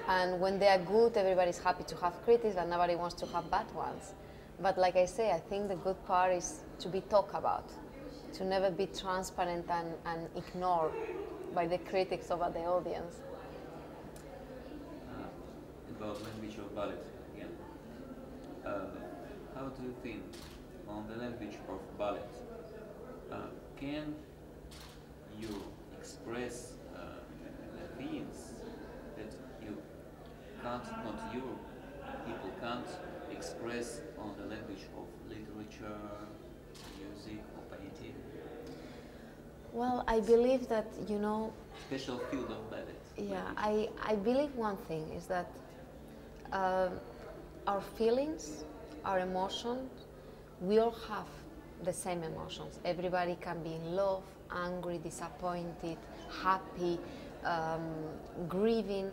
And when they are good, everybody's happy to have critics, and nobody wants to have bad ones. But like I say, I think the good part is to be talked about, to never be transparent and ignored by the critics or by the audience. About language of ballet again. How do you think on the language of ballet? Can you express the things that you can't, not you, people can't express on the language of literature, music, or painting? Well, I believe that, you know, Special field of ballet. yeah, I believe one thing is that our feelings, our emotions, we all have the same emotions. Everybody can be in love, angry, disappointed, happy, grieving,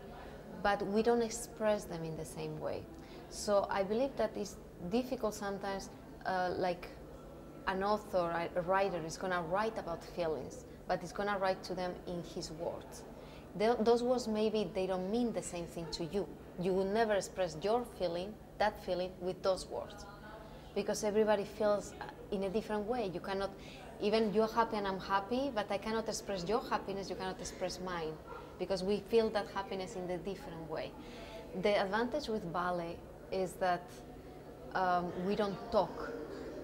but we don't express them in the same way. So I believe that it's difficult sometimes, like an author, a writer is going to write about feelings, but he's going to write to them in his words. Those words, maybe they don't mean the same thing to you. You will never express your feeling, that feeling, with those words, because everybody feels in a different way. You cannot, even you're happy and I'm happy, but I cannot express your happiness, you cannot express mine, because we feel that happiness in a different way. The advantage with ballet is that we don't talk,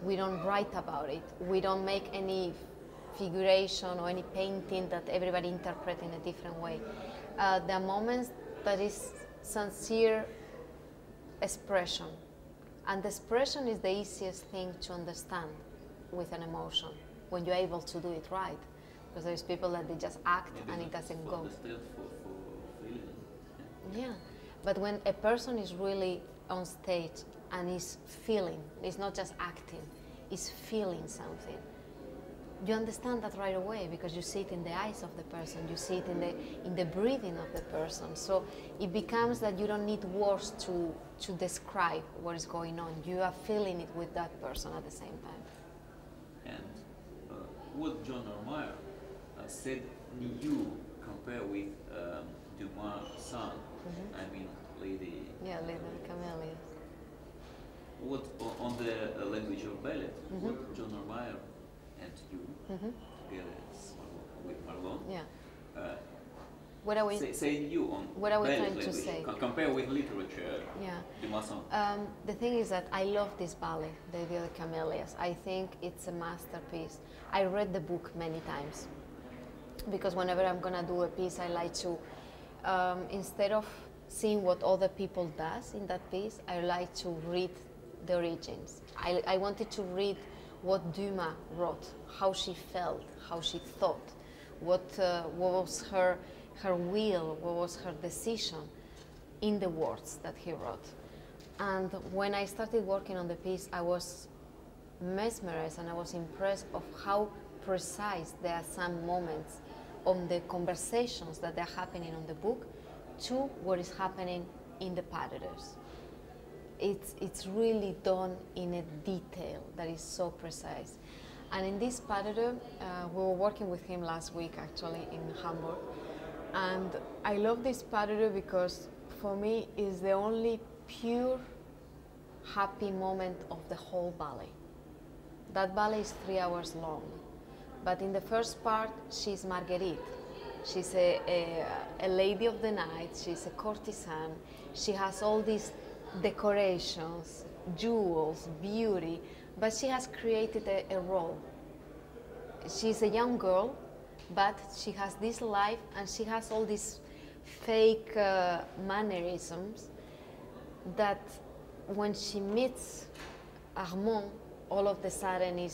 we don't write about it, we don't make any figuration or any painting that everybody interprets in a different way. There are moments that is sincere expression, and the expression is the easiest thing to understand with an emotion when you're able to do it right, because there's people that they just act and it doesn't go. Yeah, but when a person is really on stage and is feeling, it's not just acting, is feeling something, you understand that right away, because you see it in the eyes of the person, you see it in the breathing of the person. So it becomes that you don't need words to describe what is going on. You are feeling it with that person at the same time. And what John Ormeyer said, you compare with Dumas' son, I mean Lady... Yeah, Lady Camellia. What, on the language of ballet, what John Ormeyer and you, together with Marlon, what are we say you on what are we ballet trying language. to say? Compare with literature, Yeah. Dumas' son. The thing is that I love this ballet, The Idea of the Camellias. I think it's a masterpiece. I read the book many times, because whenever I'm gonna do a piece, I like to, instead of seeing what other people does in that piece, I like to read the origins. I wanted to read what Dumas wrote, how she felt, how she thought, what was her will, what was her decision in the words that he wrote. And when I started working on the piece, I was mesmerized and I was impressed of how precise there are some moments on the conversations that are happening on the book to what is happening in the parodies. It's really done in a detail that is so precise. And in this parody, we were working with him last week actually in Hamburg. And I love this parody because for me, is the only pure, happy moment of the whole ballet. That ballet is 3 hours long, but in the first part, she's Marguerite. She's a lady of the night, she's a courtesan, she has all these decorations, jewels, beauty, but she has created a role. She's a young girl, but she has this life and she has all these fake mannerisms that when she meets Armand, all of the sudden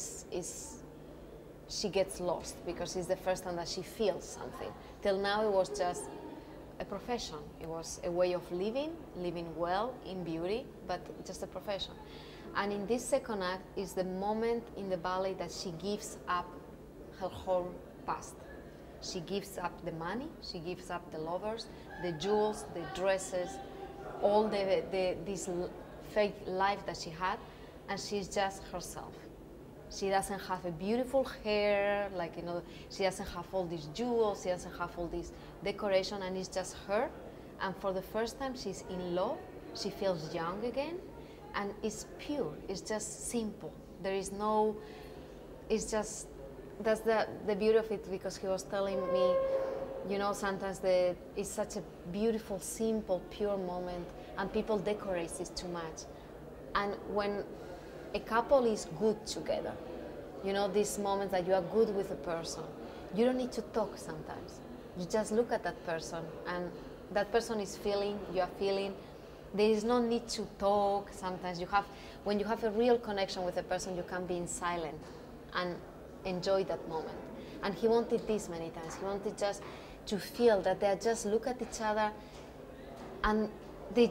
she gets lost, because it's the first time that she feels something. Till now it was just a profession. It was a way of living well in beauty, but just a profession. And in this second act is the moment in the ballet that she gives up her whole past. She gives up the money, she gives up the lovers, the jewels, the dresses, all this fake life that she had, and she's just herself. She doesn't have a beautiful hair, like, you know, she doesn't have all these jewels, she doesn't have all this decoration, and it's just her. And for the first time, she's in love, she feels young again, and it's pure, it's just simple. There is no, it's just, that's the beauty of it, because he was telling me, you know, sometimes it's such a beautiful, simple, pure moment, and people decorate this too much. And when a couple is good together, you know, these moments that you are good with a person, you don't need to talk sometimes. You just look at that person, and that person is feeling, you are feeling. There is no need to talk. Sometimes when you have a real connection with a person, you can be in silent and enjoy that moment. And he wanted this many times. He wanted just to feel that they just look at each other and they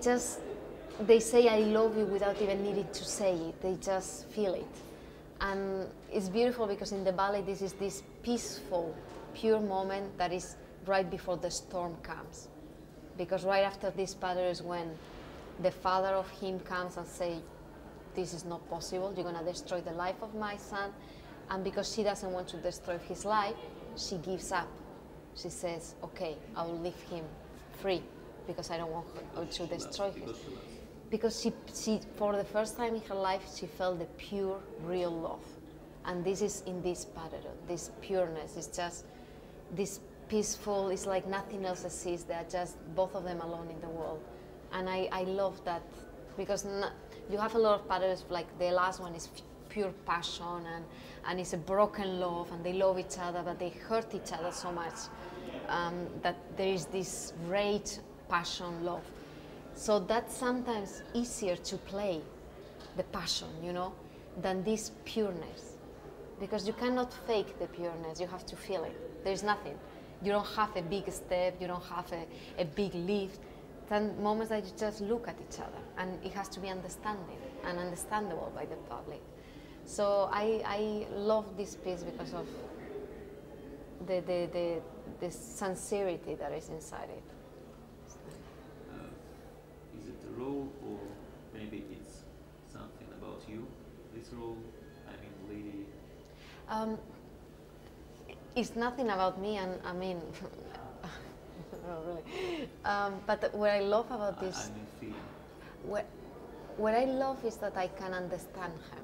say I love you without even needing to say it. They just feel it. And it's beautiful because in the ballet this is this peaceful, pure moment that is right before the storm comes. Because right after this part is when the father of him comes and say, this is not possible, you're gonna destroy the life of my son. And because she doesn't want to destroy his life, she gives up. She says, okay, I will leave him free because I don't want her to destroy him. Because she, for the first time in her life, she felt the pure, real love. And this is in this pattern, this pureness. It's just this peaceful, it's like nothing else exists. They are just both of them alone in the world. And I love that, because you have a lot of patterns, like the last one is pure passion and it's a broken love, and they love each other, but they hurt each other so much that there is this rage, passion, love. So that's sometimes easier to play, the passion, you know, than this pureness. Because you cannot fake the pureness, you have to feel it. There's nothing. You don't have a big step, you don't have a big lift. Then moments that you just look at each other, and it has to be understanding and understandable by the public. So I love this piece because of the sincerity that is inside it. Is it a role, or maybe it's something about you, this role? I mean, Lady. It's nothing about me, and I mean, no, really. But what I love about this, what I love is that I can understand her.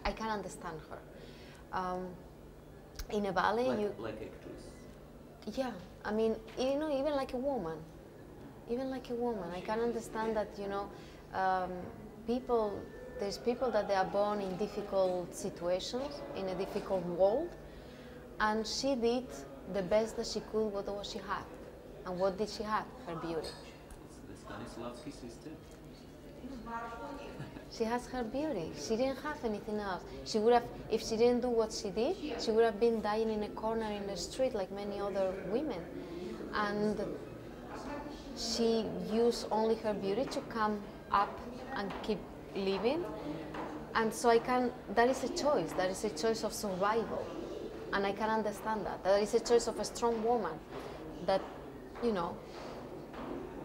I can understand her. In a ballet, like actress. Yeah, I mean, you know, even like a woman. Even like a woman, I can understand that, you know, there's people that they are born in difficult situations, in a difficult world, and she did the best that she could with what she had. And what did she have? Her beauty. It's the Stanislavski sister. She has her beauty. She didn't have anything else. She would have, if she didn't do what she did, she would have been dying in a corner in the street like many other women. And she used only her beauty to come up and keep living. And so that is a choice. That is a choice of survival. And I can understand that. That is a choice of a strong woman. That, you know,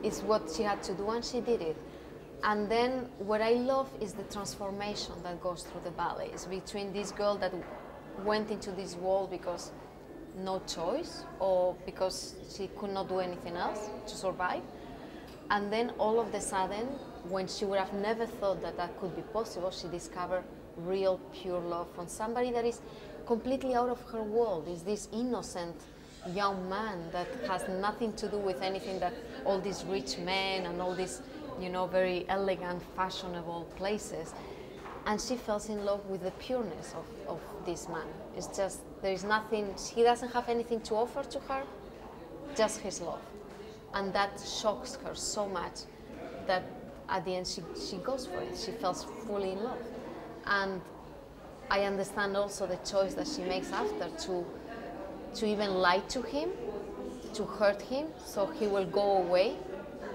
is what she had to do, and she did it. And then what I love is the transformation that goes through the ballet. It's between this girl that went into this world because no choice, or because she could not do anything else to survive, And then all of a sudden, when she would have never thought that that could be possible, she discovered real pure love from somebody that is completely out of her world. Is this innocent young man that has nothing to do with anything that all these rich men and all these, you know, very elegant, fashionable places. And she falls in love with the pureness of this man. It's just, there is nothing, he doesn't have anything to offer to her, just his love. And that shocks her so much that at the end she goes for it. She falls fully in love. And I understand also the choice that she makes after to even lie to him, to hurt him, so he will go away,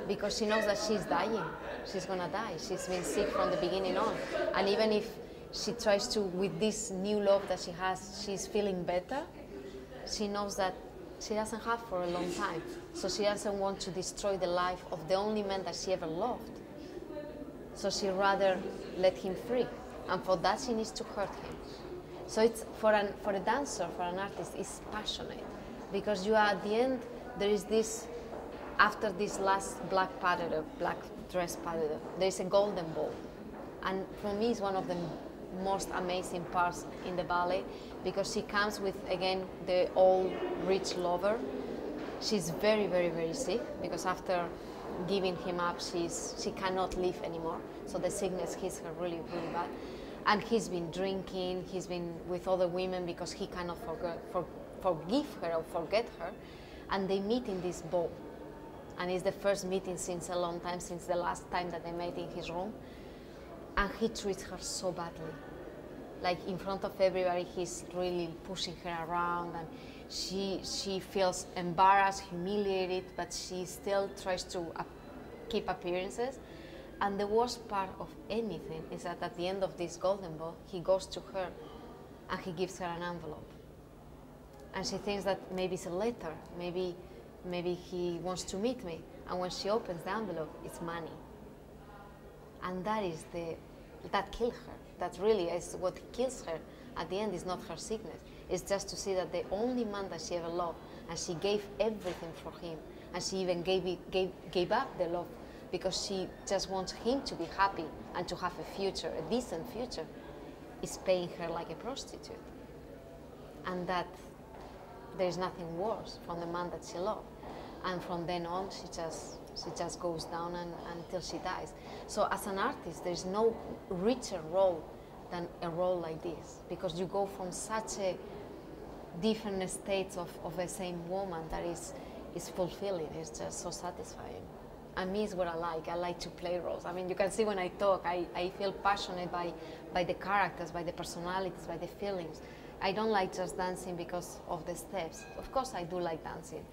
because she knows that she's dying. She's gonna die. She's been sick from the beginning on. And even if she tries to, with this new love that she has, she's feeling better, she knows that she doesn't have for a long time. So she doesn't want to destroy the life of the only man that she ever loved. So she rather let him free. And for that she needs to hurt him. So it's for a dancer, for an artist, it's passionate. Because you are at the end, there is this, after this last black dress parade, there is a golden ball. And for me it's one of the most amazing parts in the ballet, because she comes with, again, the old rich lover. She's very, very, very sick, because after giving him up, she cannot live anymore. So the sickness hits her really, really bad. And he's been drinking, he's been with other women because he cannot forgive her or forget her. And they meet in this ball. And it's the first meeting since a long time, since the last time that they met in his room. And he treats her so badly. Like in front of everybody, he's really pushing her around, and she feels embarrassed, humiliated, but she still tries to keep appearances. And the worst part of anything is that at the end of this golden ball, he goes to her and he gives her an envelope. And she thinks that maybe it's a letter, maybe he wants to meet me. And when she opens the envelope, it's money. And that kills her. That really is what kills her. At the end, is not her sickness. It's just to see that the only man that she ever loved, and she gave everything for him, and she even gave up the love, because she just wants him to be happy and to have a future, a decent future, is paying her like a prostitute. And that there's nothing worse from the man that she loved. And from then on, she just goes down until she dies. So as an artist, there's no richer role than a role like this, because you go from such a different states of the same woman that is fulfilling. It's just so satisfying. And me is what I like. I like to play roles. I mean, you can see when I talk, I feel passionate by the characters, by the personalities, by the feelings. I don't like just dancing because of the steps. Of course, I do like dancing.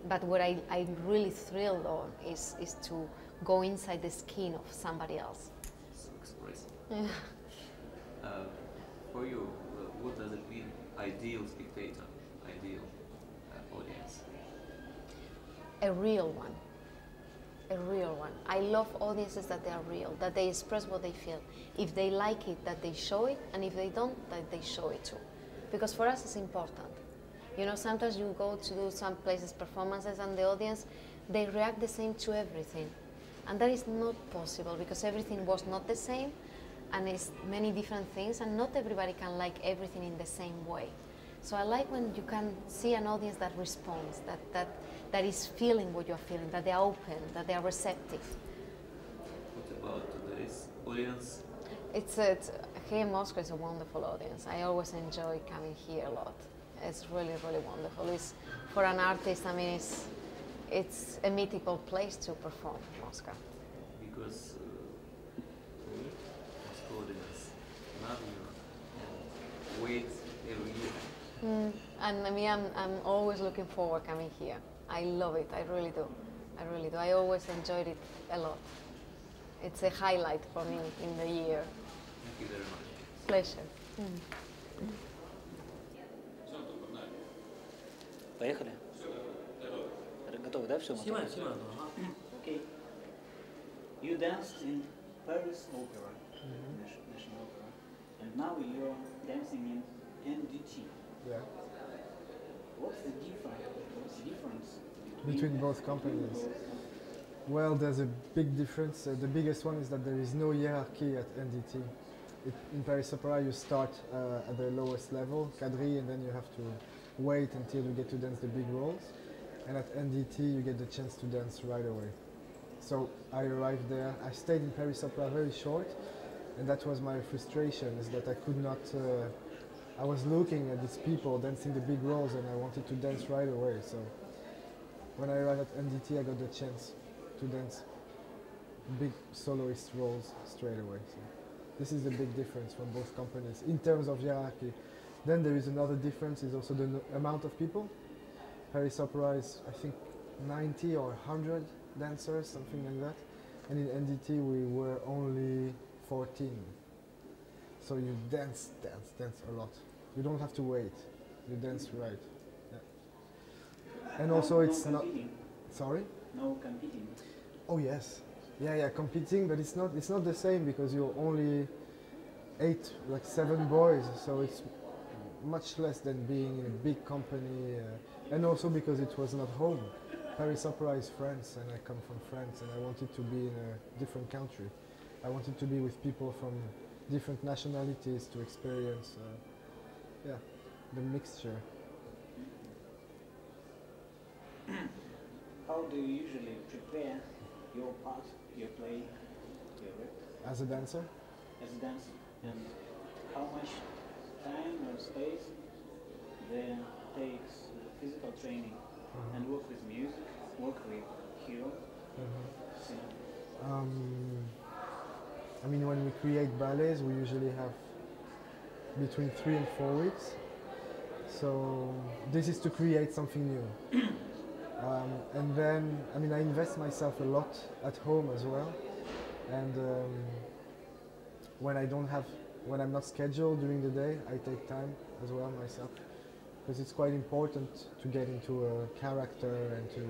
But what I'm really thrilled on is to go inside the skin of somebody else. So expressive. Yeah. For you, what does it mean, ideal spectator, ideal audience? A real one. A real one. I love audiences that they are real, that they express what they feel. If they like it, that they show it, and if they don't, that they show it too. Because for us it's important. You know, sometimes you go to do some places performances and the audience, they react the same to everything. And that is not possible, because everything was not the same, and it's many different things, and not everybody can like everything in the same way. So I like when you can see an audience that responds, that is feeling what you're feeling, that they're open, that they're receptive. What about today's audience? Here in Moscow is a wonderful audience. I always enjoy coming here a lot. It's really, really wonderful. For an artist, I mean, it's a mythical place to perform, Moscow. Because Moscow audience love you and wait every year. And I mean, I'm always looking forward coming here. I love it. I really do. I really do. I always enjoyed it a lot. It's a highlight for me in the year. Thank you very much. Pleasure. Поехали? Готовы, да, все? Okay. You danced in Paris Opera, National Opera, and now you're dancing in NDT. Yeah. What's the difference Between both companies. Well, there's a big difference. The biggest one is that there is no hierarchy at NDT. In Paris Opera, you start at the lowest level, quadrille, and then you have to wait until you get to dance the big roles. And at NDT, you get the chance to dance right away. So I arrived there. I stayed in Paris Opera very short, and that was my frustration, is that I could not. I was looking at these people dancing the big roles, and I wanted to dance right away. So when I arrived at NDT, I got the chance to dance big soloist roles straight away. So this is the big difference from both companies in terms of hierarchy. Then there is another difference, is also the amount of people. Paris Opera is, I think, 90 or 100 dancers, something like that. And in NDT we were only 14. So you dance a lot. You don't have to wait. You dance right. Yeah. And also it's not. Sorry? No competing. Oh yes, yeah, competing, but it's not the same because you're only 7 boys, so it's much less than being in a big company, and also because it was not home. Paris Opera is France, and I come from France, and I wanted to be in a different country. I wanted to be with people from different nationalities to experience, the mixture. How do you usually prepare your part, your play, your work As a dancer? as a dancer? And how much time or space there takes physical training and work with music, work with hero? I mean, when we create ballets, we usually have between 3 and 4 weeks. So this is to create something new. And then, I mean, I invest myself a lot at home as well. And when I'm not scheduled during the day, I take time as well myself. Because it's quite important to get into a character and to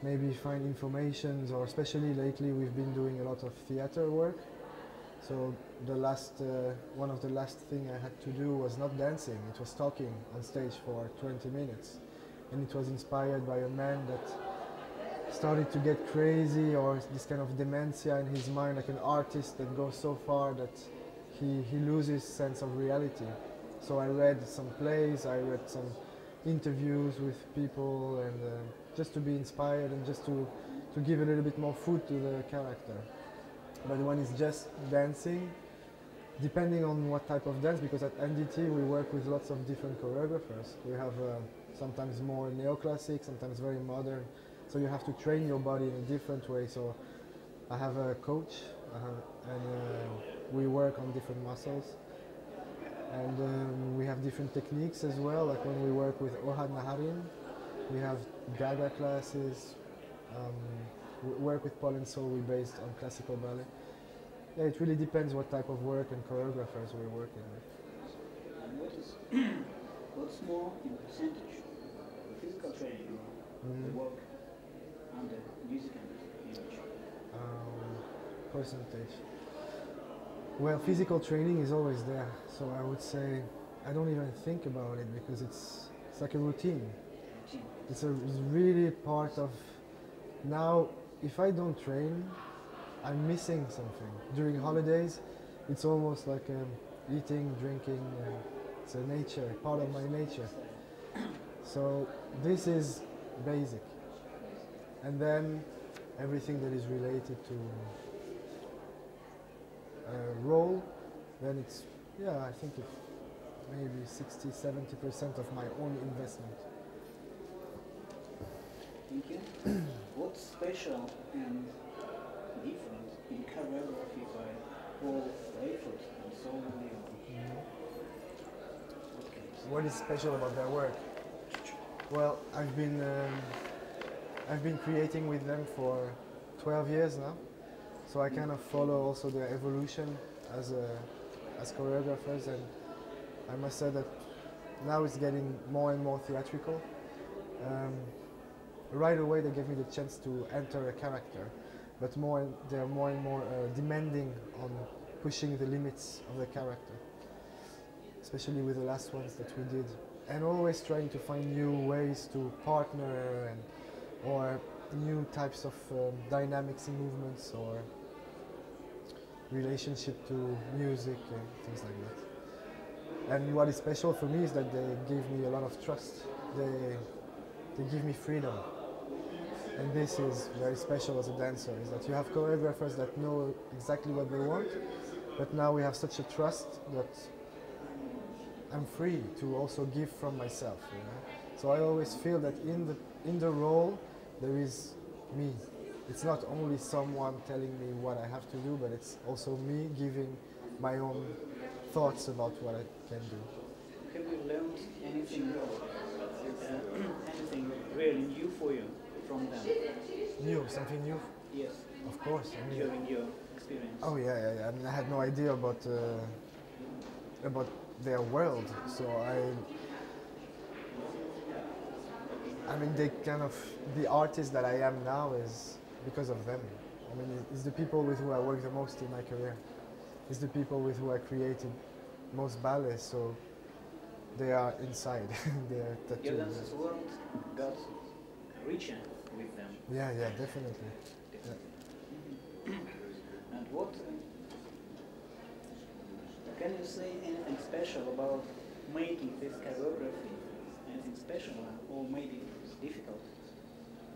maybe find information, or especially lately we've been doing a lot of theater work. So one of the last thing I had to do was not dancing, it was talking on stage for 20 minutes. And it was inspired by a man that started to get crazy, or this kind of dementia in his mind, like an artist that goes so far that he loses sense of reality. So I read some plays, I read some interviews with people, and just to be inspired and just to give a little bit more food to the character. But when it's just dancing, depending on what type of dance, because at NDT we work with lots of different choreographers. We have sometimes more neoclassic, sometimes very modern. So you have to train your body in a different way. So I have a coach, and we work on different muscles. And we have different techniques as well, like when we work with Ohad Naharin, we have Gaga classes, we work with Paul and Soul, we based on classical ballet. Yeah, it really depends what type of work and choreographers we're working with. And what's more in percentage? The physical training or the work under music and image? Percentage. Well, physical training is always there, so I would say I don't even think about it because it's like a routine. It's really part of. Now, if I don't train, I'm missing something. During holidays, it's almost like eating, drinking. It's a nature, part of my nature. So this is basic, and then everything that is related to role, then it's, I think it's maybe 60-70% of my own investment. Thank you. What's special and different in choreography by Paul Layfoot and Saul Leon? What is special about their work? Well, I've been creating with them for 12 years now. So I kind of follow also their evolution as choreographers, and I must say that now it's getting more and more theatrical. Right away they gave me the chance to enter a character, but they're more and more demanding on pushing the limits of the character, especially with the last ones that we did, and always trying to find new ways to partner or new types of dynamics in movements or relationship to music and things like that. And what is special for me is that they give me a lot of trust. They give me freedom. And this is very special as a dancer, is that you have choreographers that know exactly what they want, but now we have such a trust that I'm free to also give from myself, you know? So I always feel that in the role there is me. It's not only someone telling me what I have to do, but it's also me giving my own thoughts about what I can do. Have you learned anything, anything really new for you from them? New, something new? Yes, Of course. I mean, during your experience. oh yeah. I mean, I had no idea about their world, so I mean, the artist that I am now is because of them. I mean, it's the people with who I worked the most in my career. It's the people with who I created most ballets, so they are inside. They are Your tattooed. dancer's world got richer with them. Yeah, definitely. And what can you say anything special about making this choreography? Anything special or maybe difficult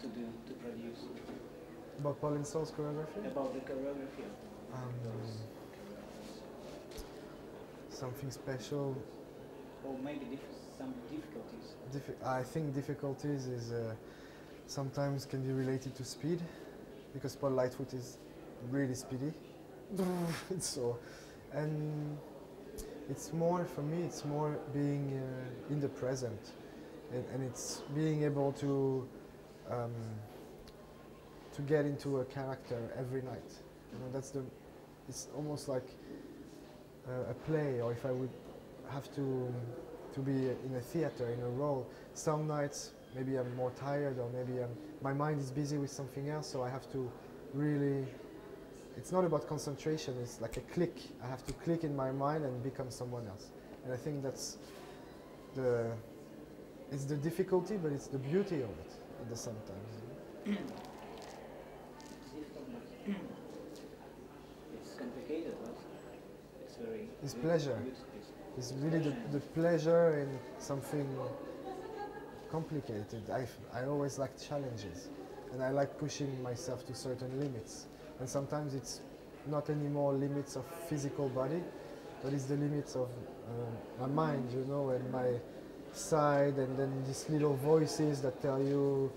to do, to produce? About Paul and Saul's choreography? About the choreography? Something special. Or maybe some difficulties? I think difficulties is sometimes can be related to speed, because Paul Lightfoot is really speedy. So, and it's more, for me, it's more being in the present, and it's being able to get into a character every night. You know, it's almost like a play, or if I would have to be in a theater, in a role. Some nights maybe I'm more tired, or maybe my mind is busy with something else, so I have to really, it's not about concentration, it's like a click. I have to click in my mind and become someone else. And I think that's it's the difficulty, but it's the beauty of it at the same time. It's complicated, but it's very... It's pleasure. Good. It's really the pleasure in something complicated. I always like challenges, and I like pushing myself to certain limits. And sometimes it's not anymore limits of physical body, but it's the limits of my mind, you know, and my side, and then these little voices that tell you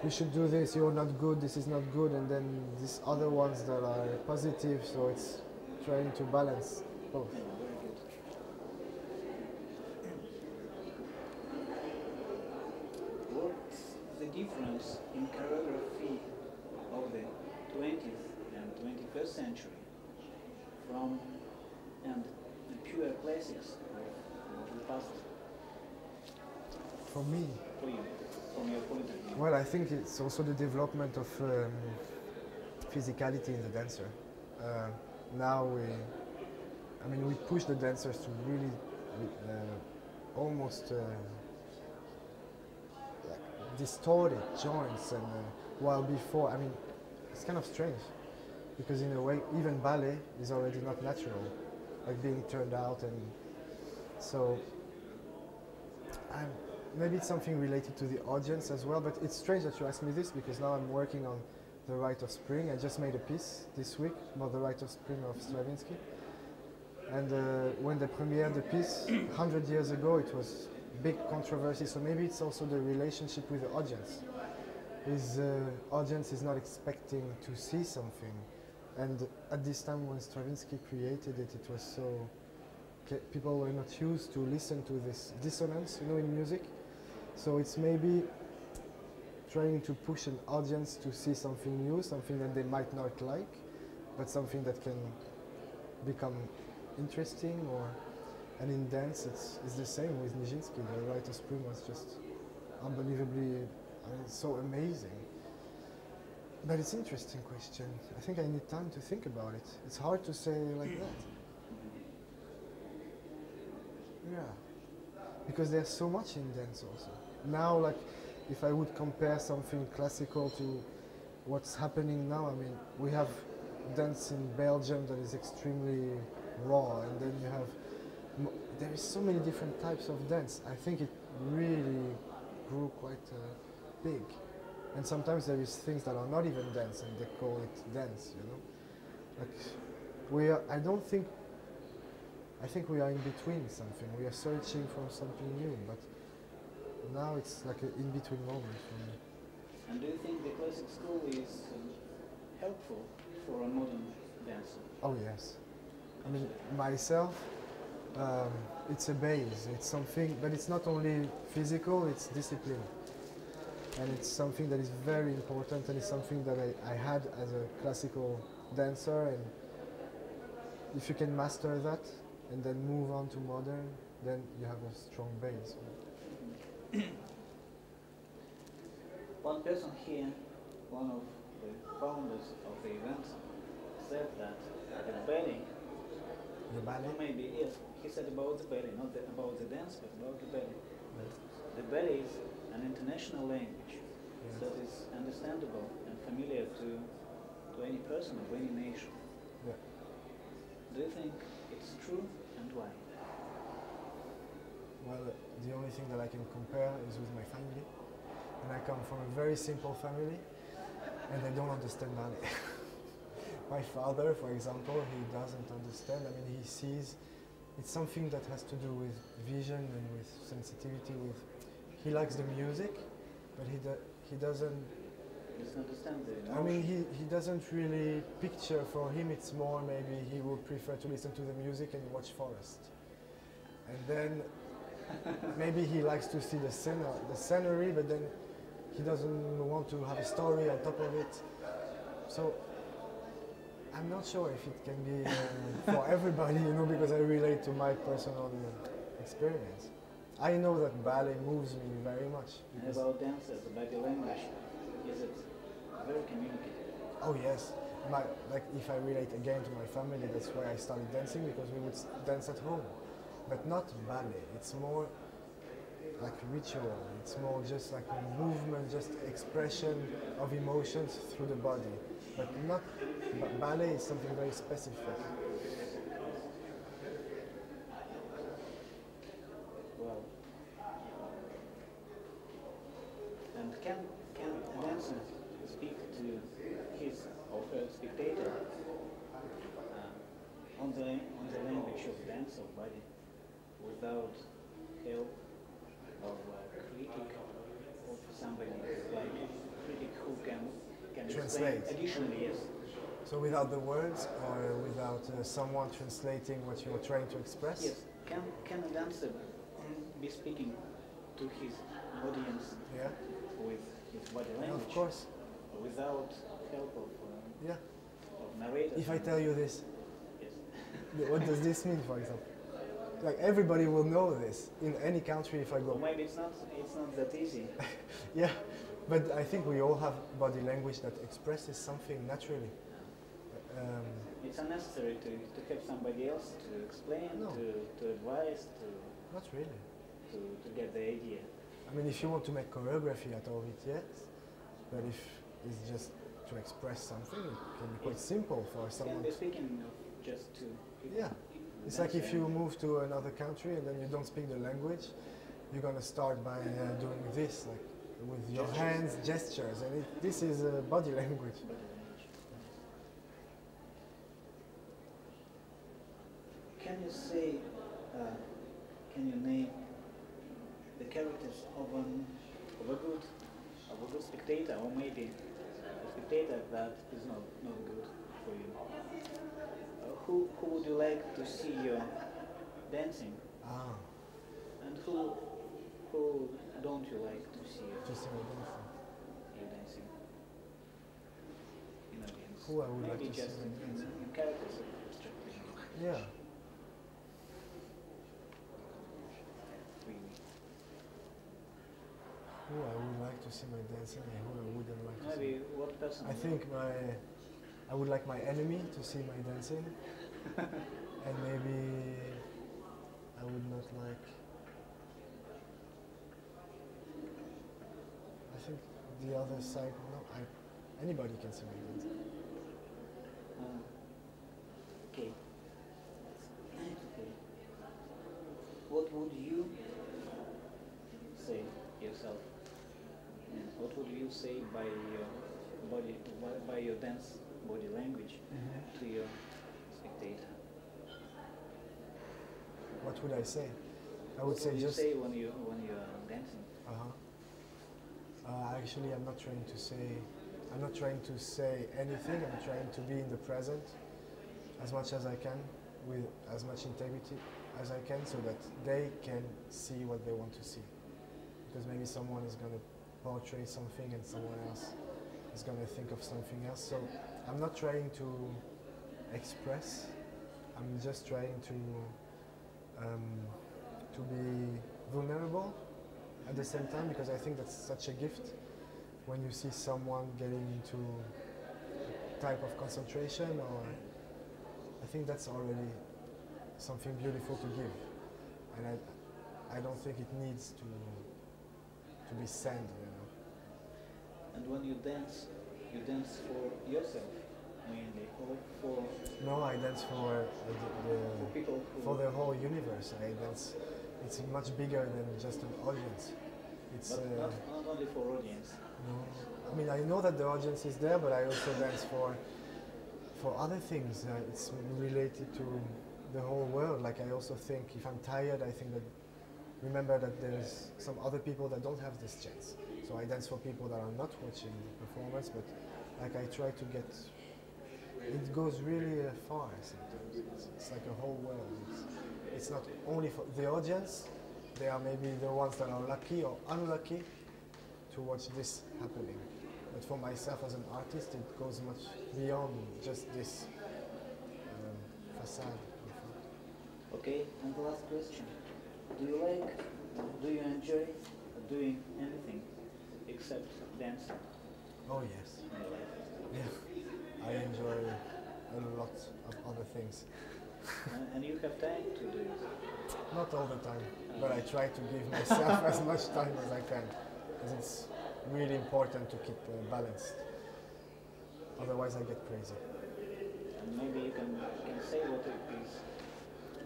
should do this, you're not good, this is not good, and then these other ones that are positive, so it's trying to balance both. What's the difference in choreography of the 20th and 21st century from the pure classics of the past? For me, For you, from your point of view? well, I think it's also the development of physicality in the dancer. Now we push the dancers to really almost like distorted joints, and while before, I mean, it's kind of strange, because in a way, even ballet is already not natural, like being turned out, and so maybe it's something related to the audience as well, but it's strange that you ask me this, because now I'm working on The Rite of Spring. I just made a piece this week about The Rite of Spring of Stravinsky. And when they premiered the piece 100 years ago, it was big controversy, so maybe it's also the relationship with the audience. His audience is not expecting to see something. And at this time when Stravinsky created it, it was so... people were not used to listen to this dissonance, you know, in music. So it's maybe trying to push an audience to see something new, something that they might not like, but something that can become interesting. And in dance, it's the same with Nijinsky. The Rite of Spring was just unbelievably, I mean, so amazing. But it's an interesting question. I think I need time to think about it. It's hard to say like that. Yeah, because there's so much in dance also. Now, like, if I would compare something classical to what's happening now, I mean, we have dance in Belgium that is extremely raw, and then you have, there is so many different types of dance. I think it really grew quite big. And sometimes there is things that are not even dance and they call it dance, you know? Like, we are, I think we are in between something. We are searching for something new, but now it's like an in-between moment for me. And do you think the classic school is helpful for a modern dancer? Oh yes. I mean, myself, it's a base. It's something, but it's not only physical, it's discipline. And it's something that is very important, and it's something that I had as a classical dancer. And if you can master that and then move on to modern, then you have a strong base. One person here, one of the founders of the event, said that the ballet, The ballet? or maybe yes, he said about the ballet, not about the dance, but about the ballet. The ballet is an international language that is understandable and familiar to any person of any nation. Yeah. Do you think it's true, and why? Well, the only thing that I can compare is with my family. And I come from a very simple family, and they don't understand ballet. My father, for example, he doesn't understand. I mean, he sees it's something that has to do with vision and with sensitivity. He likes the music, but he doesn't. He doesn't understand the I mean, emotion. he doesn't really picture. For him, it's more maybe he would prefer to listen to the music and watch forest. And then maybe he likes to see the scenery, but then he doesn't want to have a story on top of it. So I'm not sure if it can be for everybody, you know, because I relate to my personal experience. I know that ballet moves me very much. And about dance as a body language, is it very communicative? Oh yes, like if I relate again to my family, that's why I started dancing, because we would dance at home, but not ballet. It's more like ritual. It's more just like a movement, just expression of emotions through the body. But not ballet is something very specific. Well, and can a dancer speak to his or her spectator on the language of dance or body without help of a critic of somebody like a critic who can Translate. explain additionally, yes. So without the words or without someone translating what you're trying to express? Yes. Can a dancer be speaking to his audience Yeah. with his body Yeah, language of course. without help of Yeah. narrators? If I tell you this, Yes. what does this mean, for example? Like everybody will know this in any country if I Or go. maybe it's not that easy. Yeah, but I think we all have body language that expresses something naturally. It's unnecessary to have somebody else to explain, No. to advise, Not really. to get the idea. I mean, if you want to make choreography out of it, yes. But if it's just to express something, it can be quite simple for Can someone. be speaking of just to people. Yeah. It's like if you move to another country and then you don't speak the language, you're gonna start by doing this, like with your Gestures. hands, gestures, and this is body language. Can you say, can you name the characters of a good spectator, or maybe a spectator that is not good for you? Who would you like to see you dancing, Ah, and who don't you like to see just in you dancing in audience? Who I would like Maybe to see just me dancing? in characters abstractly. Yeah. Really. Who I would like to see my dancing and who I wouldn't like to Maybe see. what person? I think I would like my enemy to see my dancing, and maybe I would not like. I think the other side. No, Anybody can see me dance. Okay. Okay. What would you say yourself? And what would you say by your body, by your dance body language to your spectator? What would I say? I would What say would you just. say when you're dancing? Actually, I'm not trying to say. I'm not trying to say anything. I'm trying to be in the present as much as I can, with as much integrity as I can, so that they can see what they want to see. Because maybe someone is going to portray something and someone else is going to think of something else. So I'm not trying to express. I'm just trying to be vulnerable at the same time, because I think that's such a gift when you see someone getting into a type of concentration, or I think that's already something beautiful to give, and I don't think it needs to be said, you know. And when you dance for yourself mainly, or for No, I dance for people who for the whole universe. I dance. It's much bigger than just an audience. It's but not only for audience. no. I mean, I know that the audience is there, but I also dance for other things. It's related to the whole world. Like, I also think if I'm tired, I think that remember that there's some other people that don't have this chance. So I dance for people that are not watching the performance, but like I try to get. It goes really far sometimes. It's like a whole world. It's not only for the audience. They are maybe the ones that are lucky or unlucky to watch this happening. But for myself as an artist, it goes much beyond just this facade. Okay, and the last question. Do you enjoy doing anything except dancing Oh yes. in your life? Yeah. I enjoy a lot of other things. And you have time to do it. Not all the time, but I try to give myself as much time as I can, because it's really important to keep balanced. Otherwise, I get crazy. And maybe you can say what it is.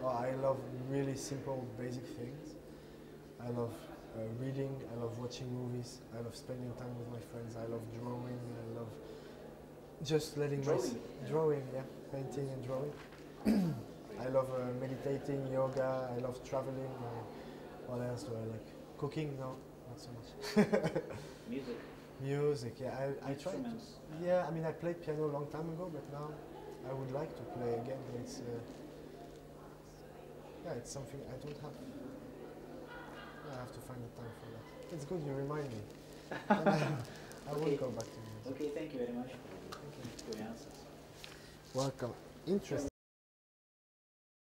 Oh, I love really simple, basic things. I love reading. I love watching movies. I love spending time with my friends. I love drawing. I love just letting drawing, yeah, painting and drawing. I love meditating, yoga. I love traveling. What else do I like? Cooking? No, not so much. Music. Music, yeah. I try. Instruments. Yeah, I mean, I played piano a long time ago, but now I would like to play again. But it's yeah, it's something I don't have. I have to find the time for that. It's good you remind me. I will go back to music. Okay, thank you very much Thank you. for your answers. Welcome. Interesting.